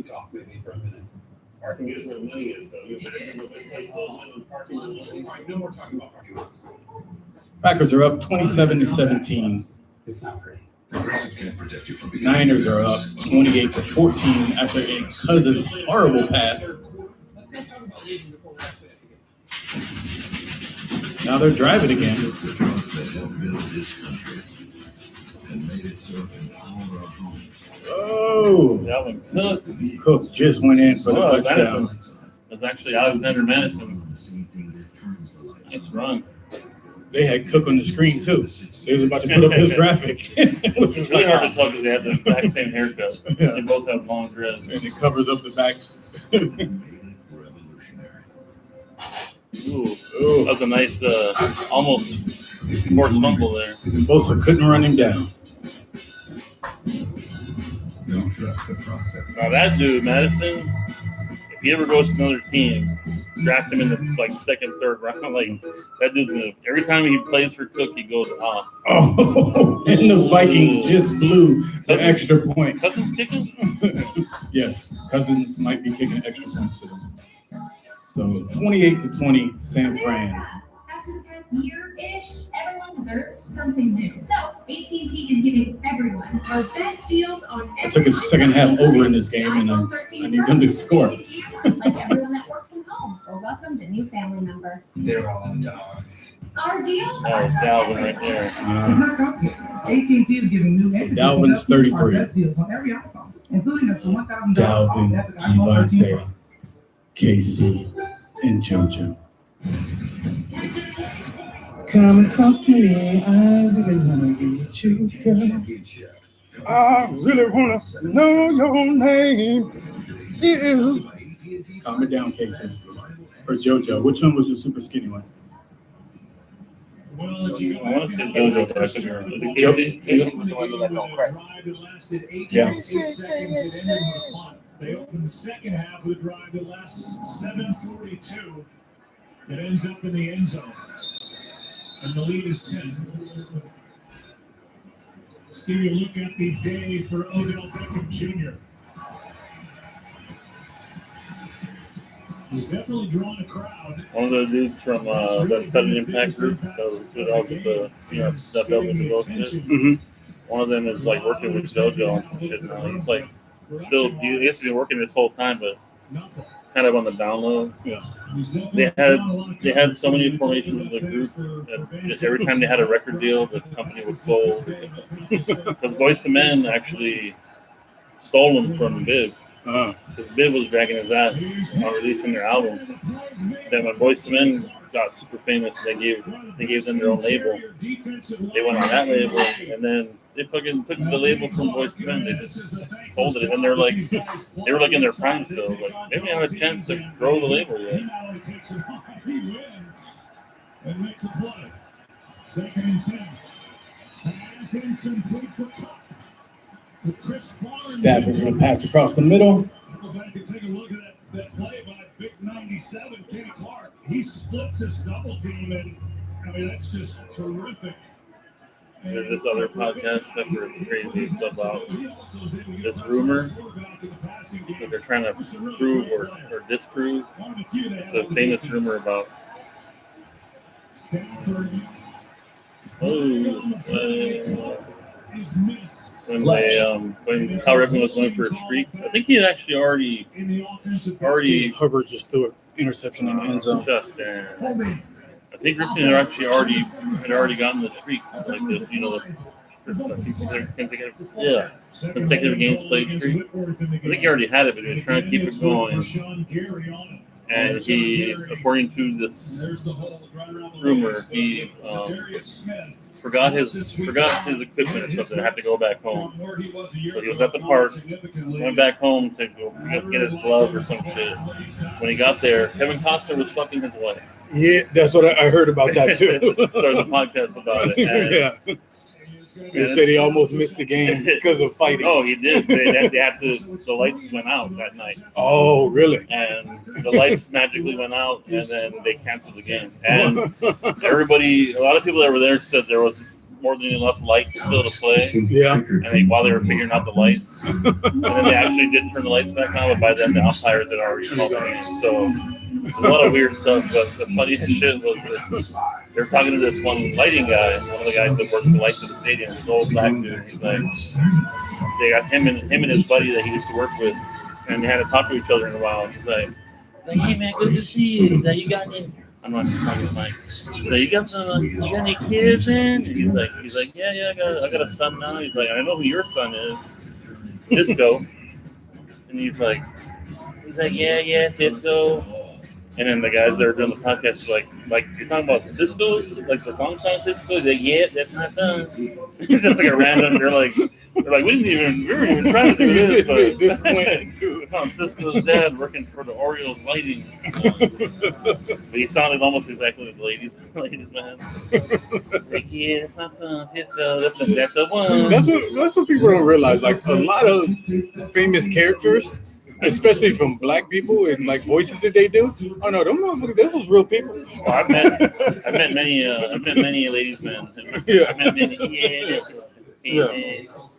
talk maybe for a minute. Parking is where the money is, though. You imagine what this place goes in with parking and money. Right, no more talking about parking lots. Packers are up 27-17. It's not pretty. Niners are up 28-14 after a Cousins horrible pass. Let's not talk about leaving before we actually have to get. Now they're driving again. Oh, That one Cook. Cook just went in for the Oh, touchdown. It was actually Alexander Madison. Nice run. They had Cook on the screen too. They was about to put up his graphic. It's really hard to tell because they have the exact same haircut. Yeah. They both have long dreads. And it covers up the back. Ooh, that was a nice, almost forced fumble there. Bosa couldn't run him down. Don't trust the process. Now that dude, Madison, if he ever goes to another team, draft him in the like second, third round. Like that dude's gonna, every time he plays for Cook, he goes off. Oh, and the Vikings just blew the extra point. Cousins kicking? Yes, Cousins might be kicking extra points for them. So 28-20, San Fran. After the past year-ish, everyone deserves something new. So AT&T is giving everyone our best deals on I took a second half over in this game, and I need them to score. Like everyone that worked from home or welcomed a new family member. They're all dogs. Our deals Oh, are for Dalvin right everyone. there. It's not complicated. AT&T is giving new So Dalvin's 33. best deals on every iPhone, including up to $1,000 off Dalvin, the Epic iPhone 13 Pro. Devontae, Casey, and JoJo. Come and talk to me. I really want to get you, girl. I really want to know your name. Ew. Calm it down, Casey. Or JoJo. Which one was the super skinny one? Well, if you I want to say JoJo, but I couldn't remember. Was it Joe- Casey? Casey was the one that let go crack. Yeah. They opened the second half with a drive that lasts 7:42. It ends up in the end zone. And the lead is 10. Let's give you a look at the day for Odell Beckham Jr. He's definitely drawn a crowd. One of the dudes from that sudden impact group that was good out with the, stuff up with the road shit. Mm-hmm. One of them is like working with JoJo on some shit now. He's like still, he has been working this whole time, but kind of on the down low. Yeah. They had so many formations in the group that just every time they had a record deal, the company would fold. Because Boyz II Men actually stole them from Bib. Because Bib was dragging his ass on releasing their album. Then when Boyz II Men got super famous, they gave them their own label. They went on that label, and then they fucking took the label from Boyz II Men. They just folded it, and they were like in their prime still. Like maybe I have a chance to grow the label yet. And makes a play. Second and 10. Pass incomplete for Cup. With Chris Barnes. Stafford going to pass across the middle. Go back and take a look at that play by Big 97, Kenny Clark. He splits his double team, and I mean that's just terrific. There's this other podcast that where it's crazy stuff about this rumor that they're trying to prove or disprove. It's a famous rumor about when Kyle Ripken was going for a streak. I think he had actually already Herbert just threw an interception in the end zone. touchdown. I think Ripken had already gotten the streak, like the consecutive games played streak. I think he already had it, but he was trying to keep it going. And he, according to this rumor, he forgot his equipment or something. Had to go back home. So he was at the park, went back home to go get his glove or some shit. When he got there, Kevin Costner was fucking his wife. Yeah, that's what I heard about that too. So there's a podcast about it. And, Yeah. They said he almost missed the game because of fighting. Oh, he did. They had to. The lights went out that night. Oh, really? And the lights magically went out, and then they canceled the game. And everybody, a lot of people that were there said there was more than enough light still to play. Yeah. And while they were figuring out the lights, and then they actually did turn the lights back on, but by then the umpires had already called the game. So there's a lot of weird stuff. But the funniest shit was that they were talking to this one lighting guy, one of the guys that worked the lights at the stadium, this old black dude. He's like, they got him and his buddy that he used to work with, and they had to talk to each other in a while. He's like, hey man, good to see you. Now you got any? I'm not talking to Mike. So you got any kids, man? And he's like, yeah, I got a son now. He's like, I know who your son is, Cisco. And he's like, yeah, Cisco. And then the guys that are doing the podcast are like you're talking about Cisco's, like the song Cisco. He's like, yeah, that's my son. It's just like a random. They're like, we weren't even trying to do this, but This went into we found Cisco's dad working for the Orioles lighting. But he sounded almost exactly like the ladies man. Like, yeah, my son, Cisco, that's the one. That's what people don't realize. Like a lot of famous characters, especially from black people and like voices that they do. Oh no, them motherfuckers, those was real people. Well, I've met many ladies man. Yeah. I've met many. Yeah.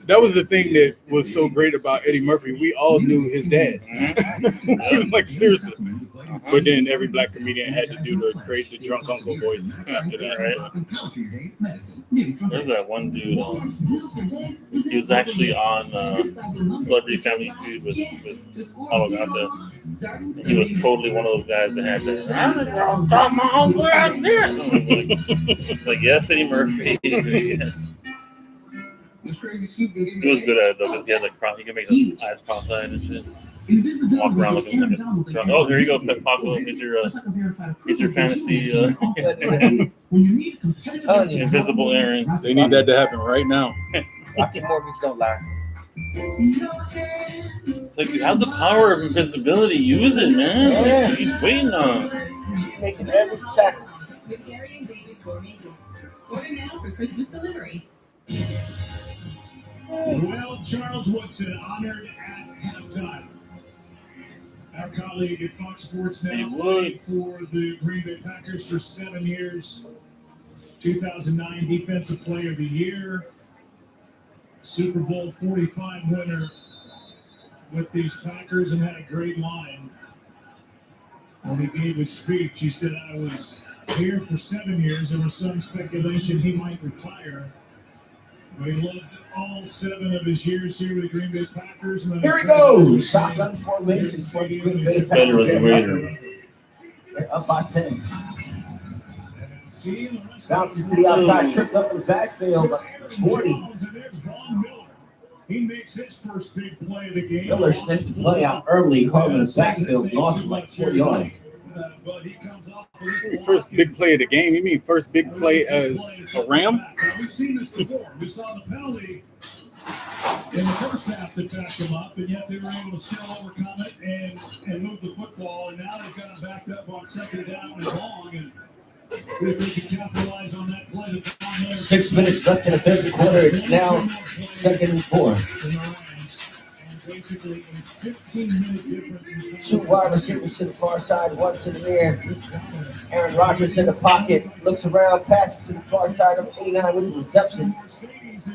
That was the thing that was so great about Eddie Murphy. We all knew his dad. Mm-hmm. Like seriously. But then every black comedian had to do to create the drunk uncle voice after that. Right. There's that one dude. He was actually on Celebrity Family Feud with Paulo Gata. He was totally one of those guys that had that. My uncle out there. It's like, yes, Eddie Murphy. Yeah. He was good at it though, because he had he could make his eyes cross-eyed and shit. Walk around looking like a drunk. Oh, there you go, Pep Paco. Here's your fantasy invisible Aaron. They need that to happen right now. Rocky Mortgage don't lie. It's like you have the power of invisibility. Use it, man. Yeah. What are you waiting on? Making every check. With Gary and David Gourmet Gifts. Order now for Christmas delivery. Well, Charles Woodson honored at halftime. Our colleague at Fox Sports now played for the Green Bay Packers for 7 years. 2009 Defensive Player of the Year. Super Bowl 45 winner with these Packers, and had a great line. When he gave his speech, he said, I was here for 7 years. There was some speculation he might retire. But he loved all 7 of his years here with the Green Bay Packers. And Here he goes. Shotgun formation for the Green Bay Better as a Packers. Raider. They're up by 10. Bounces to the outside, tripped up in the backfield. 40. He makes his first big play of the game. Miller sniffed the play out early, caught him in the backfield, lost him like 40 yards. But he comes off First big play of the game. You mean first big play as a Ram? We've seen this before. We saw the penalty in the first half that backed him up, and yet they were able to still overcome it and move the football. And now they've got him backed up on second down and long. And if they can capitalize on that play, 6 minutes left in the third quarter. It's now 2nd and 4. Basically, a 15-minute difference. 2 wide receivers to the far side, 1 to the near. Aaron Rodgers in the pocket, looks around, passes to the far side of 89 with a reception.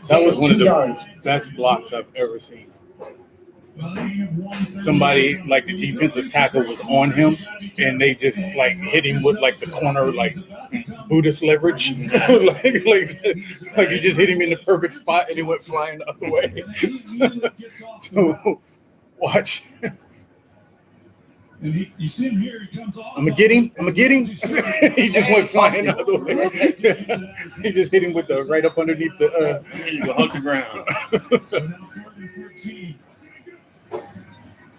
That was one of 2 yards. the best blocks I've ever seen. Somebody like the defensive tackle was on him, and they just like hit him with like the corner like Buddhist leverage, like he just hit him in the perfect spot, and he went flying the other way. So watch. And you see him here, he comes off. I'm gonna get him. He just went flying the other way. He just hit him with the right up underneath the. You go hug the ground. So now 13.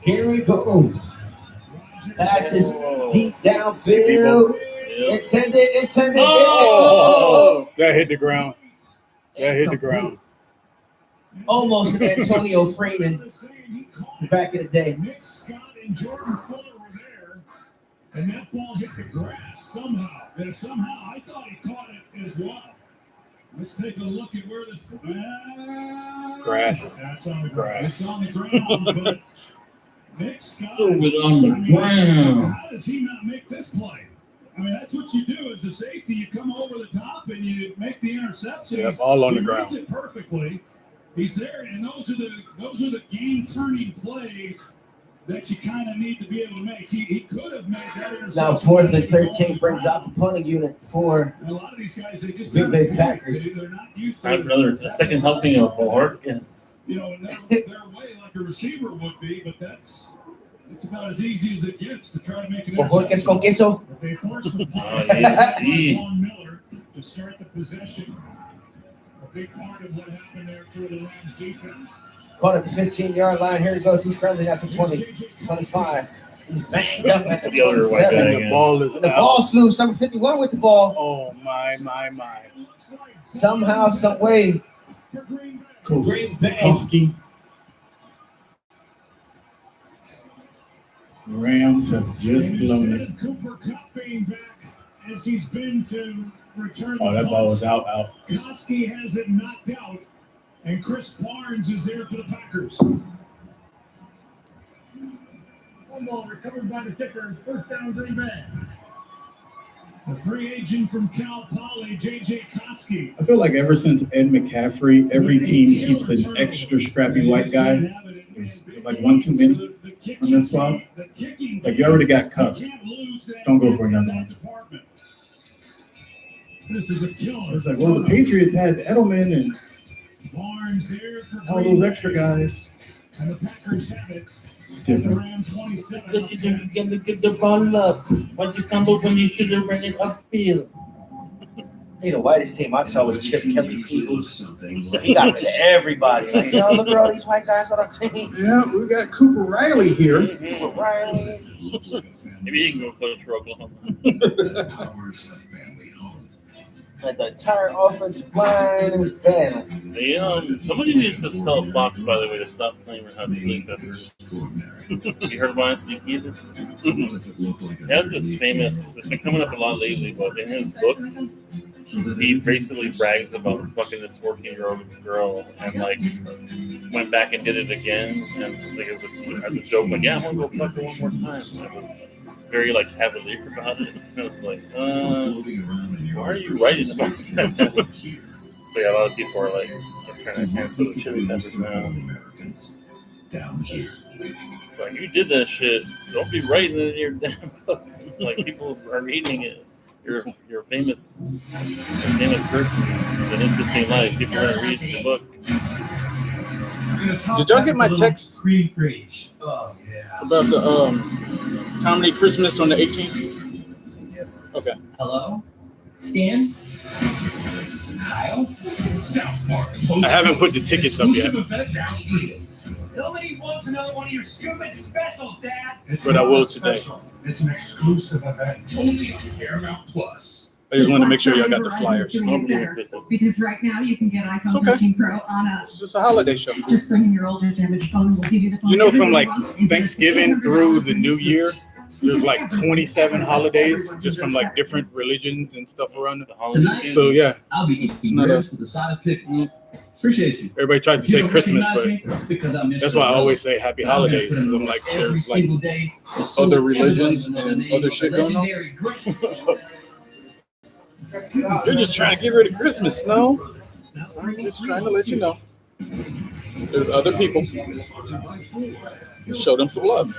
Here we go. Passes deep downfield. Intended. Oh! That hit the ground. Almost an Antonio Freeman back in the day. Nick Scott and Jordan Fuller were there, and that ball hit the grass somehow. And somehow I thought he caught it as well. Let's take a look at where this Grass. That's on the Grass. It's on the ground, but Nick Scott. Throw it on the ground. How does he not make this play? I mean, that's what you do as a safety. You come over the top and you make the interception. Yep, all on the He ground. reads it perfectly. He's there, and those are the game-turning plays that you kind of need to be able to make. He could have made that interception. Now 4th and 13 brings out the punting unit for And a lot of these guys, they just Green Bay Packers. They're not used I have to another a second helping of Hart. Yes. in their way like a receiver would be, but it's about as easy as it gets to try to make an Bojorquez con queso. But they forced the see. Von Miller to start the possession. A big part of what happened there for the Rams defense. Caught at the 15-yard line. Here he goes. He's currently at the 20, 25. He's backing up at the The other white guy 27. And the ball is And the out. ball's loose. Number 51 with the ball. Oh my. Somehow, some way. Green Bay. Koski. Rams have just blown Instead it. of Cooper Kupp being back as he's been to return Oh, the that ball punts, was out. Koski has it knocked out, and Chris Barnes is there for the Packers. One ball recovered by the kicker. First down, Green Bay. The free agent from Cal Poly, J.J. Koski. I feel like ever since Ed McCaffrey, every team keeps an extra scrappy white guy. There's like one too many on that spot. Like you already got Cup. Don't go for another one. This is a killer. It's like, well, the Patriots had Edelman and Barnes there for all Green those Bay. extra guys. And the Packers have it. It's At the different. Ram 27. Because you didn't get to get the ball up. Why'd you fumble when you should have ran it upfield? Hey, the whitest team I saw was Chip Kelly's Eagles. He got rid of everybody. Like, yo, look at all these white guys on our team. Yeah, we got Cooper Riley here. Cooper Riley. Maybe he can go close for Oklahoma. Powers a family home. Like the entire offensive line, it was bad. They, somebody needs to tell Fox, by the way, to stop playing with how to sleep. Extraordinary. You heard about Anthony Kiedis? What if it looked like He has this famous, it's been coming up a lot lately, but in his book, he basically brags about fucking this 14-year-old girl and like went back and did it again and like as a joke, like, yeah, I'm gonna go fuck her one more time. And it was very like cavalier about it. And it was like, floating around in your why are you writing about that? here? So yeah, a lot of people are like trying to cancel the Chili Peppers now. Americans down here. It's like, you did that shit. Don't be writing it in your damn book. Like, people are reading it. You're a famous person. It's an interesting life. People are gonna read the book. Did y'all get my text Cream frige. Oh yeah. about the comedy Christmas on the 18th? Okay. Hello? Stan? Kyle? South Park. I haven't put the tickets up yet, Nobody wants another one of your stupid specials, Dad. but I will today. It's an exclusive event only on Paramount Plus. I just wanted to make sure y'all got the flyers. Doing better, because right now you can get iPhone Okay. 13 Pro on us. It's just a holiday show. Just bring in your older damaged phone. We'll give you the phone. You know, from everybody like wants and Thanksgiving get through $600 the New Year, there's like 27 holidays just from like different religions and stuff around it. The holiday Tonight- So yeah, I'll be It's eating not a- ribs with a side of pickles. Appreciate you. everybody tries to You say don't Christmas, recognize but me? It's because I miss that's your why I love. always say Happy Holidays. 'Cause I'm like, Every there's like single day, just so other that everybody religions will know and the name other of shit the going on. legendary great- You're just trying to get rid of Christmas. No, I'm just trying to let you know. There's other people. Show them some love.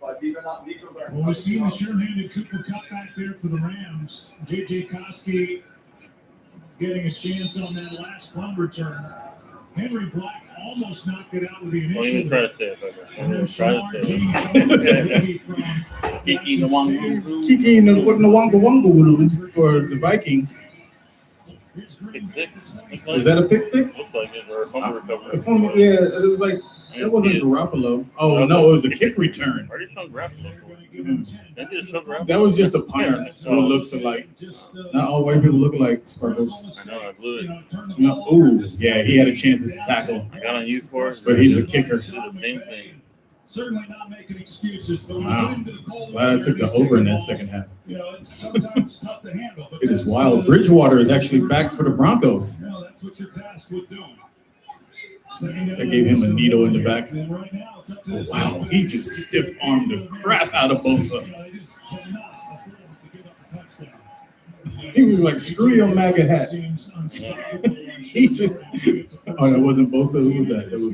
Well, we've seen the sure-handed Cooper Kupp back there for the Rams. J.J. Koski getting a chance on that last punt return. Henry Black almost knocked it out with the Don't even try initial. to say it, brother. And then Don't try to Shamar say it. King from Kiki Nwangwu. Kiki Nwangwu for the Vikings. Pick six. Is that a pick six? Looks like it, or a fumble recovery. Yeah, it was like I it didn't wasn't see it. Garoppolo. Oh no, it was a kick return. Already shown Garoppolo. That just showed Garoppolo. That was just a punter who looks alike. Not all white people look alike. Sparkles. I know, I blew it. No, ooh, yeah, he had a chance at the tackle, I got on you for it. but he's a kicker. Did the same thing. Certainly not making excuses, but when Wow. you get into the cold Glad I took the weather, over in that these second half. You know, it's sometimes tough to handle. But It is that's, wild. Bridgewater is actually back for the Broncos. You know, that's what you're tasked with doing. They gave him a needle in the back. Oh, wow, he just stiff armed the crap out of Bosa. He was like, screw your MAGA hat. He just, oh, that wasn't Bosa. Who was that? It was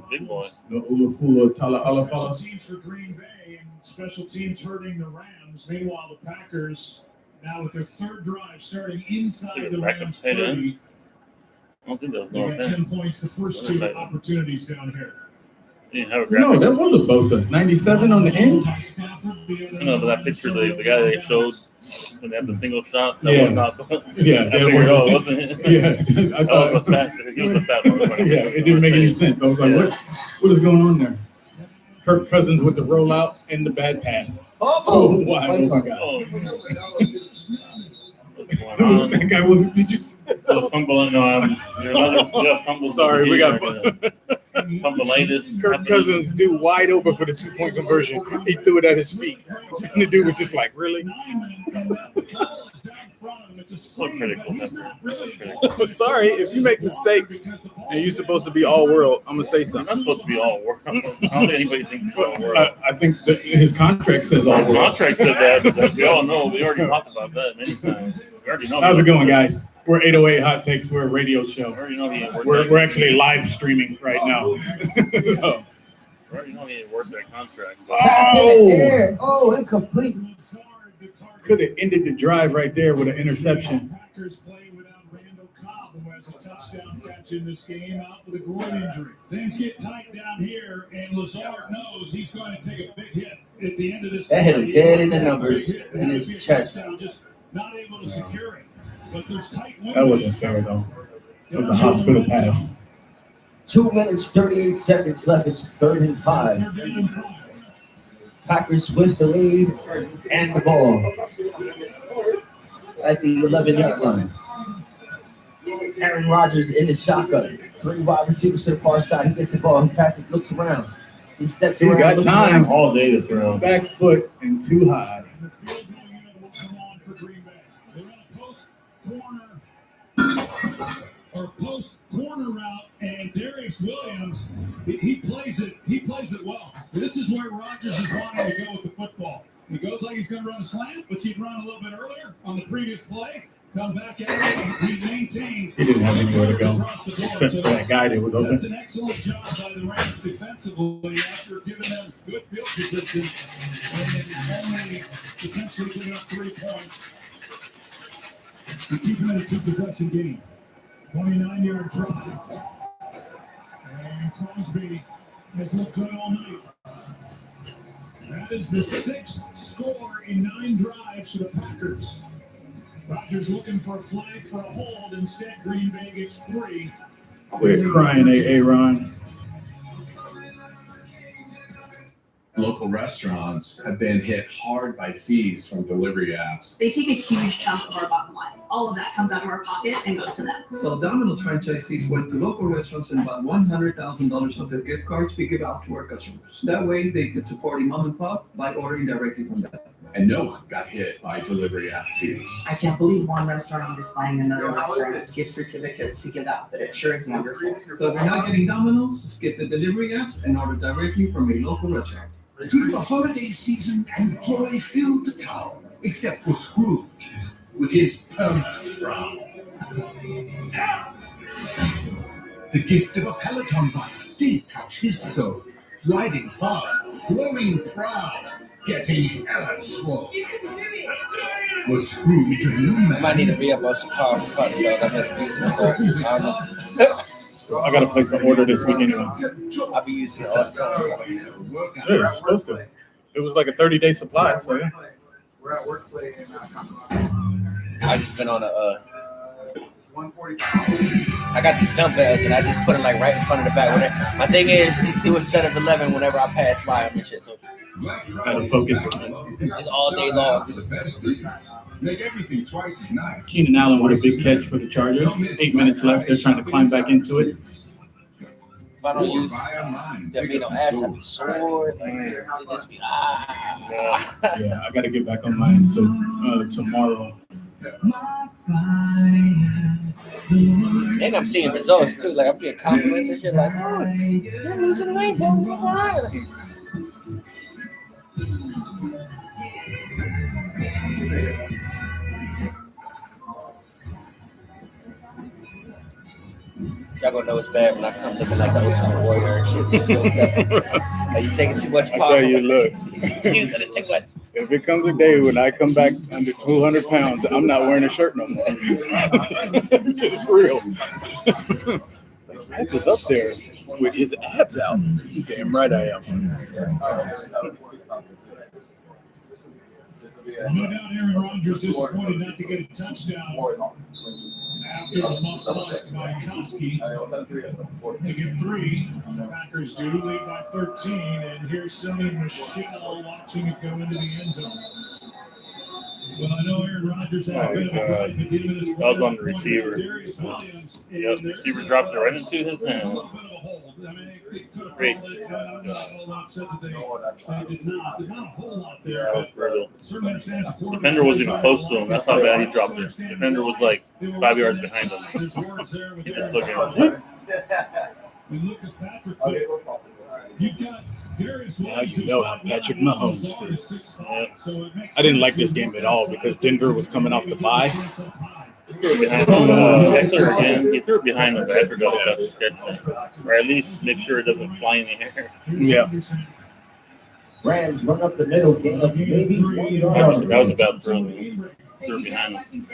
big boy. the Olafula Tala Alafala. Teams for Green Bay and special teams hurting the Rams. Meanwhile, the Packers now with their third drive starting inside the Rams 30. I don't think that was They no got offense. 10 points the first two opportunities down here. He didn't have a No, graphic. that was a Bosa. 97 on the end. I know, but that picture, the guy they showed when they had the single shot, that Yeah. was not the Yeah, I that figured, wasn't- oh, it wasn't him. Yeah, I That thought. was a fat. He was a fat one. Yeah, it didn't make any sense. I was like, what is going on there? Kirk Cousins with the rollout and the bad pass. Oh, wide wait, open guy. Oh, what's going on? That guy was. Did you? The fumble, no, you're another fumble. Sorry, we got fumbleitis. Kirk Cousins, dude, wide open for the 2-point conversion. He threw it at his feet, and the dude was just like, "Really?" So critical. So critical. Sorry, if you make mistakes and you're supposed to be all world, I'm gonna say You're something. not supposed to be all world. I don't think anybody thinks you're all world. I think that his contract says all His world. contract said that. But we all know. We already talked about that many times. We already know. How's it going, guys? We're 808 Hot Takes. We're a radio We show. already know he ain't worth We're that. actually live streaming right now. We already know he ain't worth that contract. Tapped in the air. Oh, incomplete. Could have ended the drive right there with an interception. Packers play without Randall Cobb, who has a touchdown catch in this game, out with a groin injury. Things get tight down here, and Lazard knows he's going to take a big hit at the end of this. That hit him dead in the numbers, in his chest. Just not able to secure it. But there's tight That wasn't fair, though. It was a hospital pass. 2 minutes, 38 seconds left. It's 3rd and 5. Packers with the lead and the ball at the 11-yard line. Aaron Rodgers in the shotgun. 3 wide receivers to the far side. He gets the ball. He passes, looks around. He steps He's around. got looks time. around. All day to throw. Back foot and too high. The field goal unit will come on for Green Bay. They run a post corner route, and Darius Williams, he plays it well. This is where Rodgers is wanting to go with the football. He goes like he's going to run a slant, but he'd run a little bit earlier on the previous play. Come back at it. He maintains. He didn't have anywhere to go across the board. except for that guy that was open. That's an excellent job by the Rams defensively after giving them good field position and only potentially giving up 3 points. Keeping it a 2-possession game. 29-yard drive. And Crosby has looked good all night. That is the 6th score in 9 drives for the Packers. Rodgers looking for a flag for a hold. Instead, Green Bay gets 3. Quit crying, Aaron. Local restaurants have been hit hard by fees from delivery apps. They take a huge chunk of our bottom line. All of that comes out of our pocket and goes to them. So Domino franchisees went to local restaurants and bought $100,000 of their gift cards we give out to our customers. That way they could support a mom and pop by ordering directly from them. And no one got hit by delivery app fees. I can't believe one restaurant is buying another restaurant's gift certificates to give out, but it sure is wonderful. So if you're not getting Domino's, skip the delivery apps and order directly from a local restaurant. Tis the holiday season and joy filled the town, except for Scrooge, with his permanent frown. The gift of a Peloton bike did touch his soul. Riding fast, flowing proud, getting hella swole. Was Scrooge a new man? Might need to be up on some powerful punch, though. I gotta place an order this week anyway. I'll be using it all the time. Yeah, it's supposed to. It was like a 30-day supply, so yeah. We're at work playing. I just been on a. I got these dumbbells and I just put them like right in front of the back. My thing is, do a set of 11 whenever I pass by them and shit. So Gotta focus. it's all day long. Make everything twice as nice. Keenan Allen with a big catch for the Chargers. 8 minutes left. They're trying to climb back into it. If I don't use that amino acid, I'll be sore. Like, it just be Yeah, I gotta get back on mine. So tomorrow, And I'm seeing results too. Like I'm getting compliments and shit. Like, oh, you're losing weight. Blah, blah, blah. Y'all gonna know it's bad when I come looking like the Ultimate Warrior and shit. Like you taking too much I power. tell you, look. Using it too much. If it comes a day when I come back under 200 pounds, I'm not wearing a shirt no more. It's just real. It's like Pep is up there with his abs out. Damn right I am. No doubt Aaron Rodgers disappointed not to get a touchdown after the muff block by Koski. They get 3. The Packers do lead by 13, and here's Sonny Michelle watching it go into the end zone. Well, I know Aaron Rodgers had a bit of a gripe at the end of this. That was on the receiver. Yep, the receiver dropped it right into his hands. Great. Defender wasn't even close to him. That's how bad he dropped it. Defender was like 5 yards behind him. He just took him. Now you know how Patrick Mahomes feels. I didn't like this game at all because Denver was coming off the bye. He threw it behind Eckler again. He threw it behind him, but Eckler got to catch it. Or at least make sure it doesn't fly in the air. Yeah. Rams run up the middle, gain up maybe 1 yard. That was a bad throw. Threw it behind him.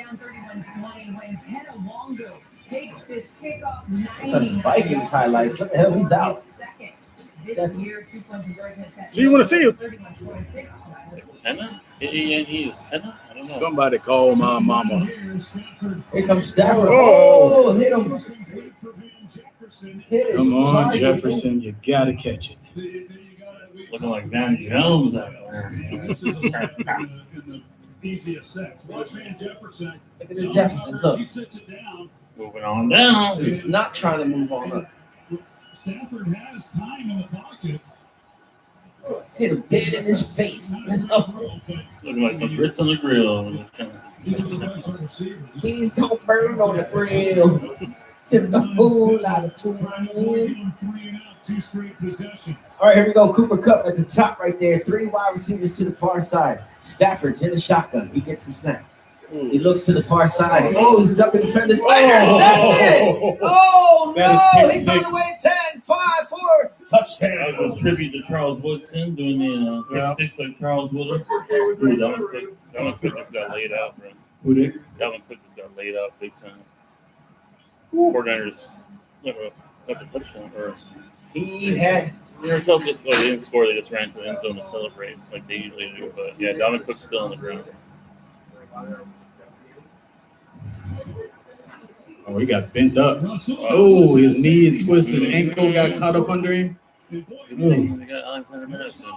That's Vikings highlights. What the hell? He's out. So you want to see him? Henna? He's Henna? I don't know. Somebody call my mama. Here comes Stafford. Oh, hit him. Hit come on, Jefferson. You got to catch it. Looking like Van Jones out there. Easiest sets. Watch Van Jefferson. Look at the Jefferson. Look. Moving on down. He's not trying to move on up. Stafford has time in the pocket. Hit him dead in his face. His upper. Looking like some grits on the grill. Please don't burn on the grill. Tip a whole lot of 2 in. 2 straight possessions. All right, here we go. Cooper Kupp at the top right there. 3 wide receivers to the far side. Stafford's in the shotgun. He gets the snap. He looks to the far side. Oh, he's ducking defenders. Intercepted! Oh, no! He's on the way 10, 5, 4. Touchdown. That was a tribute to Charles Woodson doing the pick 6 like Charles Woodard. Dalvin Cook just got laid out, bro. Who did? Dalvin Cook just got laid out big time. 49ers never got the touchdown. Or he had. They didn't score. They just ran to the end zone to celebrate like they usually do. But yeah, Dalvin Cook's still on the ground. Oh, he got bent up. Oh, his knee twisted, ankle got caught up under him. They got Alexander Madison.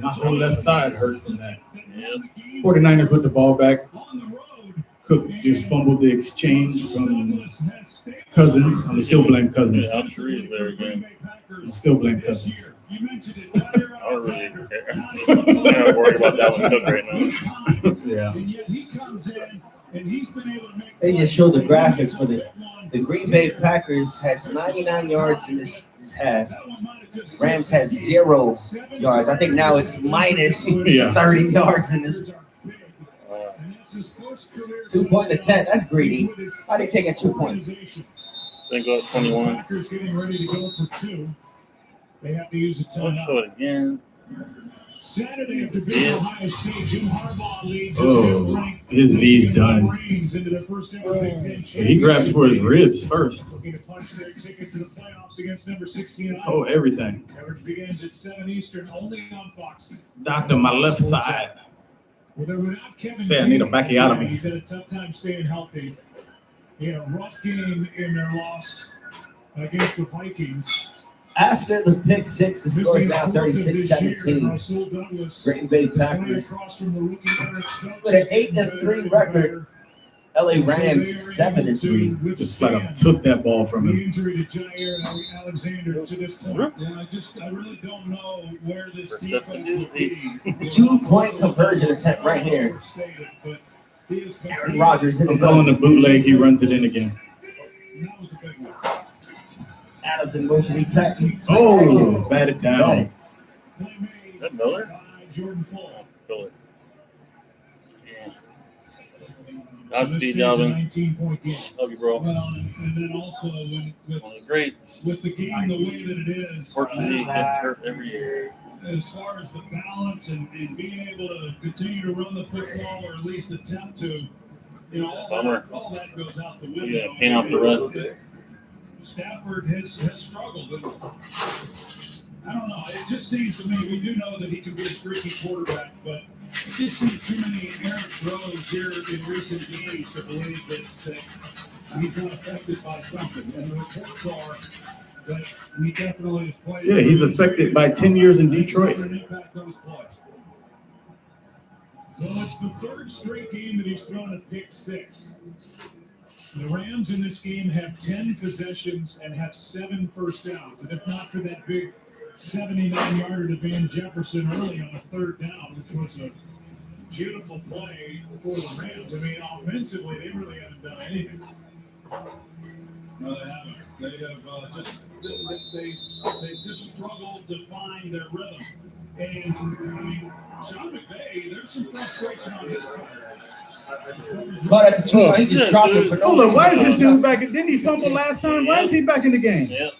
My whole left side hurt from that. Yep. 49ers with the ball back. Cook just fumbled the exchange from Cousins. I still blame Cousins. Yeah, I'm sure he's there again. I still blame Cousins. I don't really care. I'm not worried about that one Cook right now. Yeah. They just showed the graphics for the Green Bay Packers has 99 yards in this half. Rams had 0 yards. I think now it's minus 30 yards in this. 2 point attempt. That's greedy. Why they taking 2 points? They go at 21. Packers getting ready to go for 2. They have to use a timeout. I'll show it again. Saturday at the Big Ohio State, Jim Harbaugh leads his V's done. He grabbed for his ribs first. Looking to punch their ticket to the playoffs against number 16. Oh, everything. Coverage begins at 7 Eastern, only on Fox. Doctor, my left side. Say I need a backiotomy. He's had a tough time staying healthy. He had a rough game in their loss against the Vikings. After the pick 6, the score is now 36-17. Green Bay Packers with an 8-3 record. LA Rams 7-3. Just flat up took that ball from him. Injury to Jair Alexander to this point. I really don't know where this defense will be. 2 point conversion attempt right here. Aaron Rodgers in the I'm calling the bootleg. He runs it in again. Adams in motion. He tacked. Oh, batted down. Is that Miller? Miller. Yeah. Godspeed, Dalvin. 19-point game. Love you, bro. Well, and then also with One of the greats. the game the way that it is, Unfortunately, he gets hurt every year. as far as the balance and being able to continue to run the football or at least attempt to, Bummer. all that goes out the window. Yeah, paint off the rest. Stafford has struggled. And I don't know. It just seems to me, we do know that he can be a streaky quarterback, but it just seems too many errant throws here in recent games to believe that he's not affected by something. And the reports are that he definitely has played. Yeah, he's affected by 10 years in Detroit. Well, it's the third straight game that he's thrown a pick six. The Rams in this game have 10 possessions and have 7 first downs. And if not for that big 79-yarder to Van Jefferson early on a third down, which was a beautiful play for the Rams. I mean, offensively, they really haven't done anything. No, they haven't. They have they've just struggled to find their rhythm. And I mean, Sean McVay, there's some frustration on his part. Caught at the 12. He just dropped it for no Hold on, why is reason. this dude back? Didn't he fumble last time? Why is he back in the game? Yep.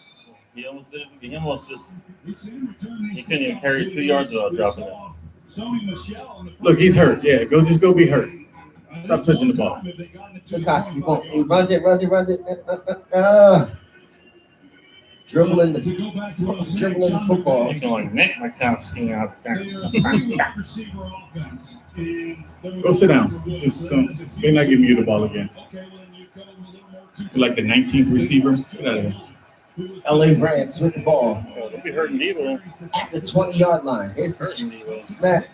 He almost did. He almost just. He couldn't even carry 2 yards without dropping it. Look, he's hurt. Yeah, just go be hurt. Stop touching the ball. Lukoski, he runs it. Dribbling the football. Looking like Nick Lukoski out there. Go sit down. Just don't. They're not giving you the ball again. You're like the 19th receiver. Get out of here. LA Rams with the ball Don't be hurting Devo. at the 20-yard line. Here's the Hurting Devo. snap.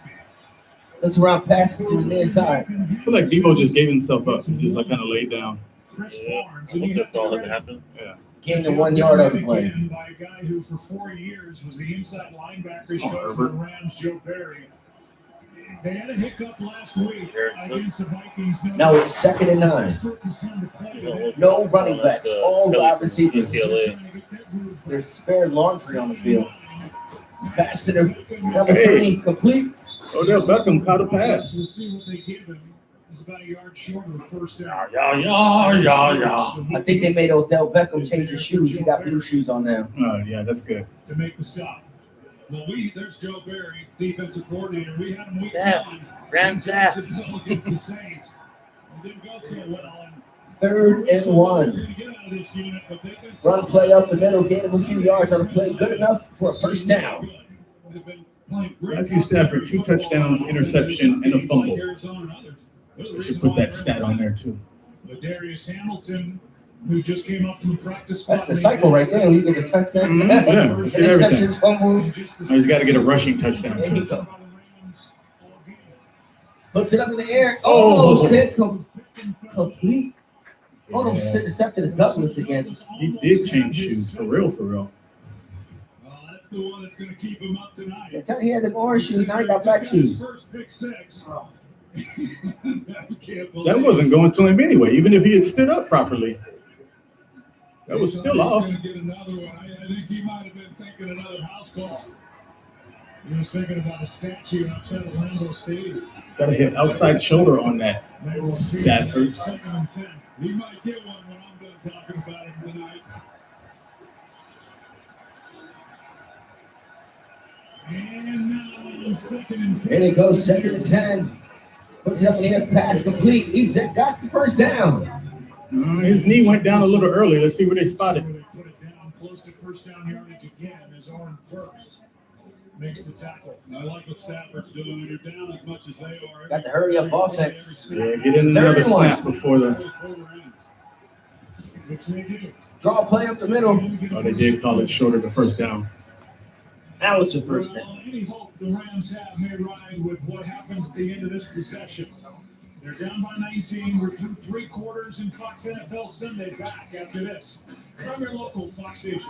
Looks around, passes to the near side. I feel like Devo just gave himself up and just like kind of laid down. Yeah, I hope that's all that happened. Yeah. Gained the 1 yard on the play. By a guy who for 4 years was the inside linebackers coach for the Rams, Joe Barry. They had a hiccup last week against the Vikings. Now it's 2nd and 9. No running backs, all wide receivers. UCLA. There's spare laundry on the field. Pass to the number 3, complete. Odell Beckham caught a pass. We'll see what they give him. It's about a yard short of the first down. I think they made Odell Beckham change his shoes. He got blue shoes on now. Oh, yeah, that's good. To make the stop. Well, there's Joe Barry, defensive coordinator. We had him week Rams left. against the Saints. It didn't go so well. 3rd and 1. Run play up the middle, gain him a few yards on the play. Good enough for a first down. Matthew Stafford, 2 touchdowns, interception, and a fumble. We should put that stat on there, too. Darius Hamilton, who just came up from the practice squad. That's the cycle right there. You get the touchdown. Yeah, get everything. Interceptions, fumble. Oh, he's got to get a rushing touchdown, There you too. go. Puts it up in the air. Oh, set complete. Almost intercepted Douglas again. He did change shoes, for real, for real. That's the one that's going to keep him up tonight. That's how he had the orange shoes. Now he got black shoes. First pick six. That wasn't going to him anyway, even if he had stood up properly. That was still off. I think he might have been thinking another house call. He was thinking about a statue outside of Lambeau Stadium. Got to hit outside shoulder on that. Stafford. 2nd and 10. He might get one when I'm done talking about him tonight. And now 2nd and 10. There it goes, 2nd and 10. Puts it up in the air, pass complete. He's got the first down. His knee went down a little early. Let's see where they spotted. They put it down close to first down yardage again as Oren Burks makes the tackle. I like what Stafford's doing. They're down as much as they are. Got the hurry up offense. Yeah, get in another snap before the. Which they do. Draw play up the middle. Oh, they did call it short of the first down. Now it's the first down. Well, any hope the Rams have may ride with what happens at the end of this possession. They're down by 19. We're through 3 quarters in Fox NFL Sunday. Back after this from your local Fox station.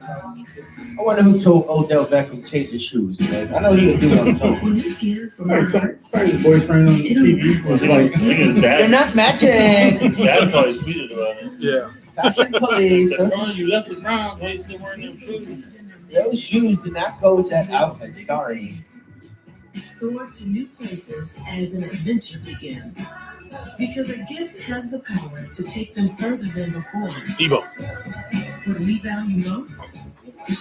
I wonder who told Odell Beckham to change his shoes, man. I know he would do it on his own. When you give from Like your some heart, his boyfriend on TV was like, His They're dad, not matching. dad probably tweeted about it. yeah. Fashion police. Said, "Oh, you left the Browns. Why you still wearing them shoes?" Those shoes did not go with that outfit. Sorry. soar to new places as an adventure begins. Because a gift has the power to take them further than before. Debo. What we value most,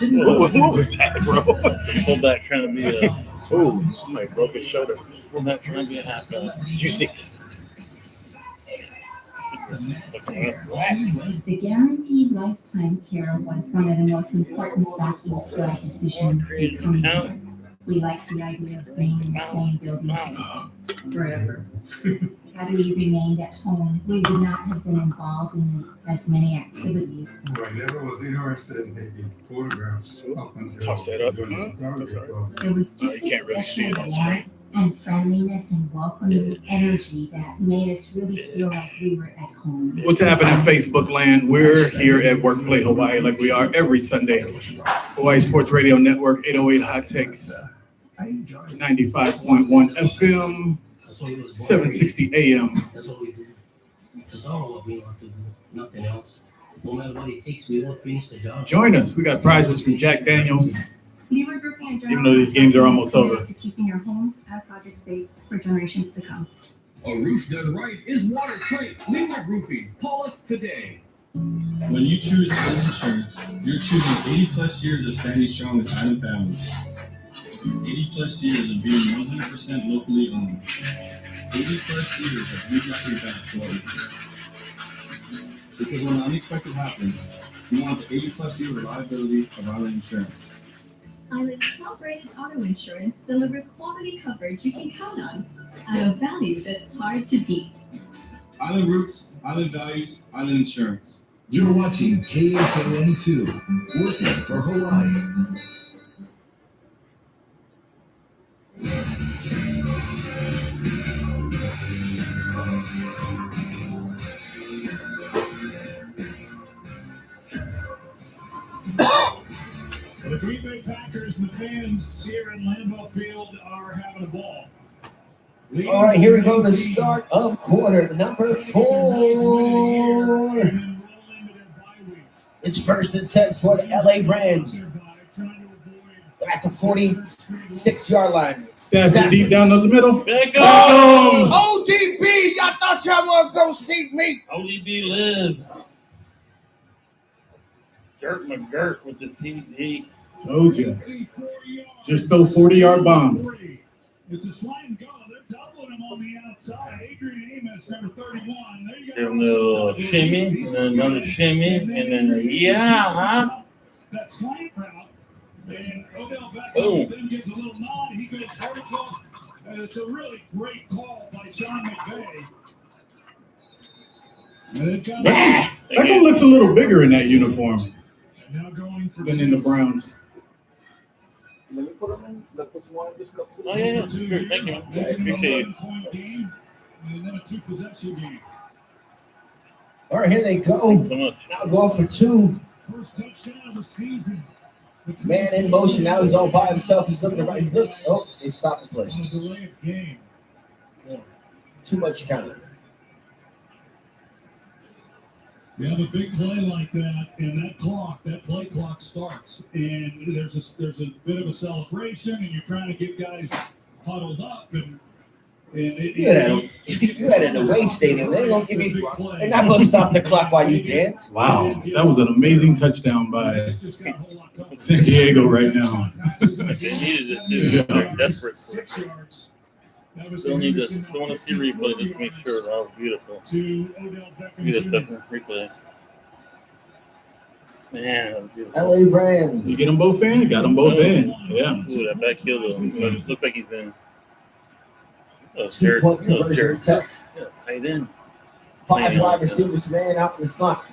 What was that, bro? Fullback trying to be a Oh, somebody broke his shoulder. fullback trying to be a halfback. Did you see? The guaranteed lifetime care was one of the most important factors for our decision to come here. We like the idea of being in the same building forever. Had we remained at home, we would not have been involved in as many activities. I never was interested in taking photographs up until Toss that up. There was just You can't really see it on a screen. warmth and friendliness and welcoming energy that made us really feel like we were at home. What's happening, Facebook land? We're here at Workplay Hawaii like we are every Sunday. Hawaii Sports Radio Network, 808 Hot Takes, 95.1 FM, 760 AM. That's what we do. That's all what we want to do. Nothing else. No matter what it takes, we will finish the job. Join us. We got prizes from Jack Daniels. Leeward Roofing and Even though these games are almost over. To keeping your homes and projects safe for generations to come. A roof done right is watertight. Leeward Roofing. Call us today. When you choose Island Insurance, you're choosing 80 plus years of standing strong with Island families. 80 plus years of being 100% locally owned. 80 plus years of you got your back for it. Because when the unexpected happens, you want the 80 plus year reliability of Island Insurance. Island's top-rated auto insurance delivers quality coverage you can count on at a value that's hard to beat. Island Roots, Island Values, Island Insurance. You're watching KHON2, working for Hawaii. The Green Bay Packers and the fans here in Lambeau Field are having a ball. All right, here we go. The start of quarter number 4. It's 1st and 10 for the LA Rams. They're at the 46-yard line. Stafford deep down the middle. ODB, y'all thought y'all were going to see me. ODB lives. Jerk McGirt with the TD. Told you. Just throw 40-yard bombs. It's a slide and go. They're doubling him on the outside. Adrian Amos, number 31. There you Give him a little shimmy, and then another shimmy, and then that slant route. And Odell Beckham Boom. then gets a little nod. He goes vertical. And it's a really great call by Sean McVay. Beckham looks a little bigger in that uniform Now going for than in the Browns. Let me put them in. Let's put some more in this cup. Oh, yeah. Sure. Thank you, man. Appreciate it. game, and then a 2-possession game. All right, here they go. So much. Now going for 2. First touchdown of the season. Man in motion. Now he's all by himself. He's looking right. He's looking. Oh, they stopped the play. On a delay of game. Too much time. You have a big play like that, and that play clock starts, and there's a bit of a celebration, and you're trying to get guys huddled up, and You had it in the away stadium. They ain't gonna give you. They're not gonna stop the clock while you dance. Wow, that was an amazing touchdown by San Diego right now. They needed it, too. They're desperate. Still want to see replay just to make sure that was beautiful. Look at this stuff in replay. Man, that was beautiful. LA Rams. You get them both in? Got them both in. Yeah. Ooh, that back heel, though. Looks like he's in. Oh, Jared. 2-point Oh, conversion Jared. attempt. Yeah, tight end. 5 wide receivers, man, out in the slot.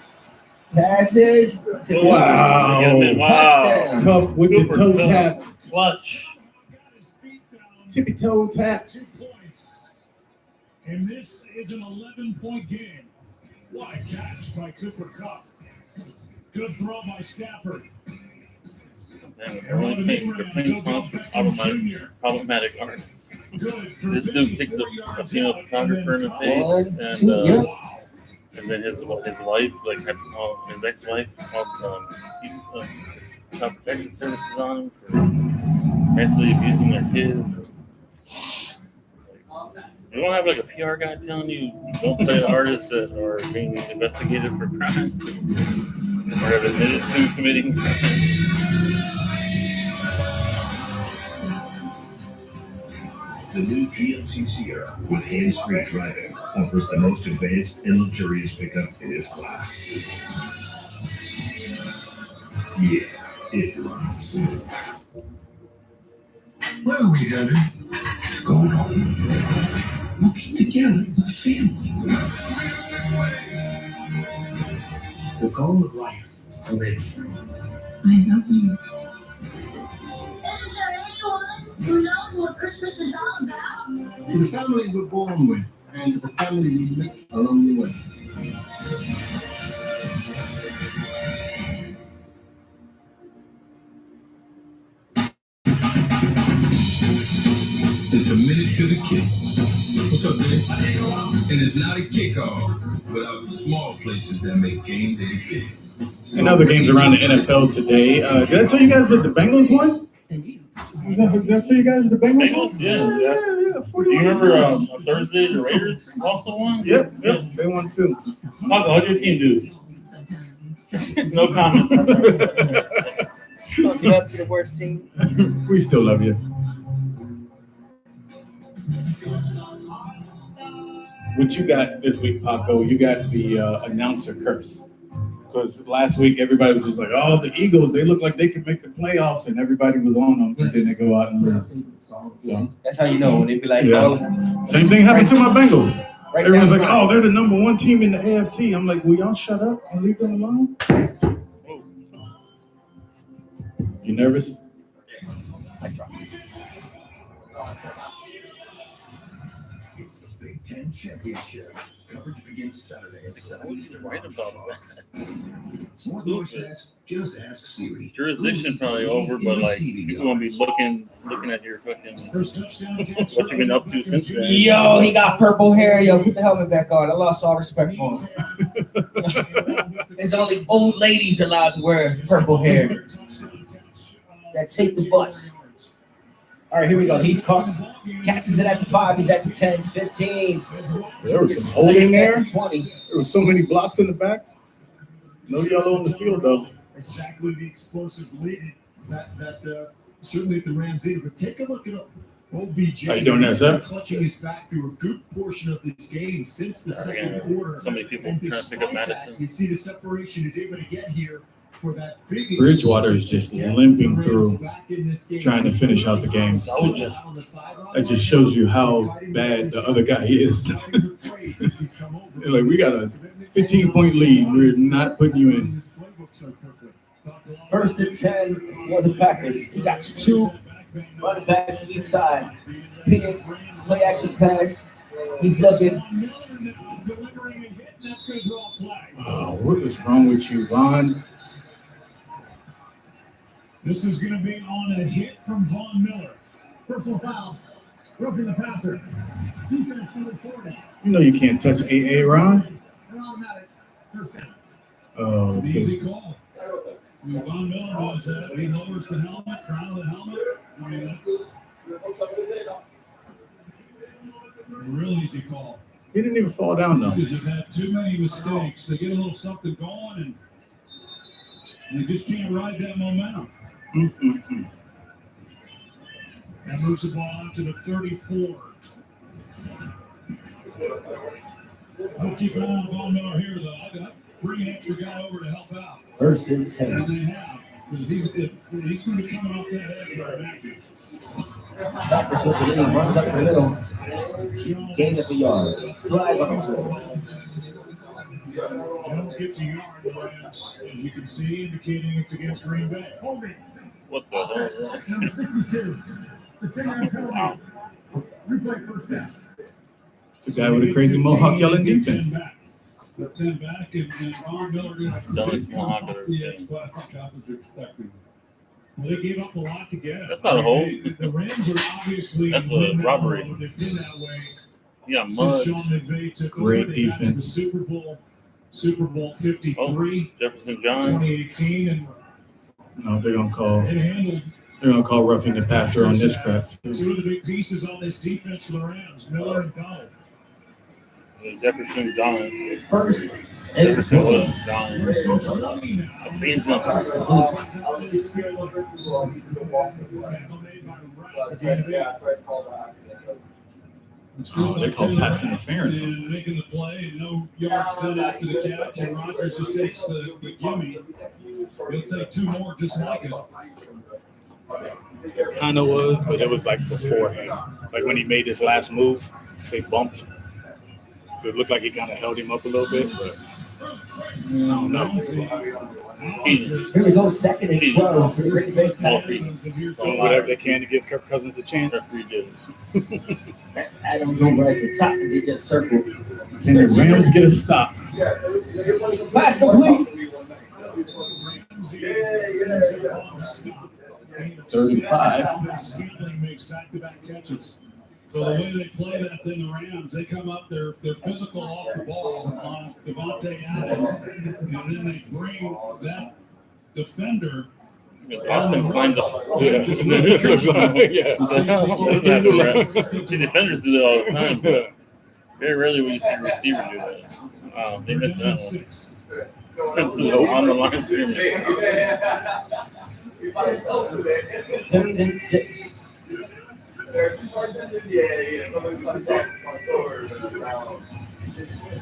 Passes. Wow. Touchdown. Cup with the toe Cooper, tap. Clutch. Tippy toe tap. And this is an 11-point game. What a catch by Cooper Kupp. Good throw by Stafford. Problematic art. This dude kicked a female photographer in the face, and then his wife, like his ex-wife, called child protection services on him for mentally abusing their kids. You don't have like a PR guy telling you don't play artists that are being investigated for crime or have admitted to committing crime. The new GMC Sierra with hands-free driving offers the most advanced and luxurious pickup in its class. Yeah, it runs. Where are we headed? Going home. Working together as a family. The goal of life is to live. I love you. Isn't there anyone who knows what Christmas is all about? To the family we're born with, and to the family we meet along the way. It's a minute to the kick. What's up, Dave? And it's not a kickoff without the small places that make game day big. And other games around the NFL today. Did I tell you guys that the Bengals won? Did I tell you guys the Bengals won? Yeah. Do you remember on Thursday the Raiders also won? Yep, they won too. How'd your team do? No comment. Talking up to the worst team. We still love you. What you got this week, Paco? You got the announcer curse. Because last week everybody was just like, "Oh, the Eagles, they look like they can make the playoffs," and everybody was on them, and then they go out and lose. So, that's how you know when they be like, yeah. Same thing happened to my Bengals. Right Everyone's down like, "Oh, they're the number one team in the AFC." I'm like, "Will y'all shut up and leave them alone?" You nervous? It's the Big Ten Championship. Coverage begins Saturday at 7 Eastern. Right about that. Want more stats? Just ask Siri. Jurisdiction probably over, but like people gonna be looking at your fucking what you been up to since then. Yo, he got purple hair. Yo, put the helmet back on. I lost all respect for him. There's only old ladies allowed to wear purple hair. That take the bus. All right, here we go. He's caught. Catches it at the 5. He's at the 10, 15. There was some holding there. 20. There was so many blocks in the back. No yellow on the field, though. Exactly the explosive lead that certainly the Rams needed. But take a look at OBJ. How you doing there, sir? Clutching his back through a good portion of this game since the second quarter. So many people And trying to pick up despite Madison. that, you see the separation he's able to get here for that big. Bridgewater is just limping through, trying to finish out the game. That just shows you how bad the other guy is. They're like, we got a 15-point lead. We're not putting you in. First and 10 for the Packers. He got 2 running backs each side. Pick, play action pass. He's looking. Oh, what is wrong with you, Vaughn? This is going to be on a hit from Von Miller. Personal foul. Roughing the passer. Defense number 40. You know you can't touch AA, Ron. An automatic. First down. Oh, It's an easy okay. call. Von Miller does that. He lowers the helmet, front of the helmet. I mean, that's a real easy call. He didn't even fall down, though. Because they've had too many mistakes. They get a little something going, and they just can't ride that momentum. That moves the ball out to the 34. I'll keep an eye on Von Miller here, though. I'll bring an extra guy over to help out. First and 10. And they have. Because he's going to be coming off that edge right after. Packers with the lead. Runs up the middle. Gain of a yard. Flag on the floor. Jones gets a yard, as you can see, indicating it's against Green Bay. Holding. What the hell is that? Number 62. The 10-yard penalty. Replay first down. The guy with a crazy mohawk yelling defense. With 10 back, and Von Miller Dallas Mohawk or the what I was expecting. Well, they gave up a lot to get it. That's not a hole. The Rams are obviously That's a robbery. They've been that way Yeah, since mud. Sean McVay took Great over. They got to the defense. Super Bowl 53, Jefferson John. 2018, and No, they're gonna call. it handled They're gonna call roughing the passer on this crap. two of the big pieces on this defense for the Rams, Miller and Donald. Jefferson John. First, Jefferson was John. I seen something. Oh, they call pass interference. And making the play, and no yards done after the catch, and Rodgers just takes the gimme. He'll take two more just like it. Kind of was, but it was like beforehand. Like when he made his last move, they bumped. So it looked like he kind of held him up a little bit, but I don't know. Here we go, 2nd and 12 for the Green Bay Packers. Doing whatever they can to give Kirk Cousins a chance. That's Adams over at the top, and they just circled. And the Rams get a stop. Pass complete. 35. Scantling makes back-to-back catches. So the way they play that, then the Rams, they come up, they're physical off the ball on Devontae Adams, and then they bring that defender. Offense lines up. Yeah. See, defenders do that all the time, but very rarely will you see receivers do that. They missed that one. On the line of scrimmage. 3rd and 6.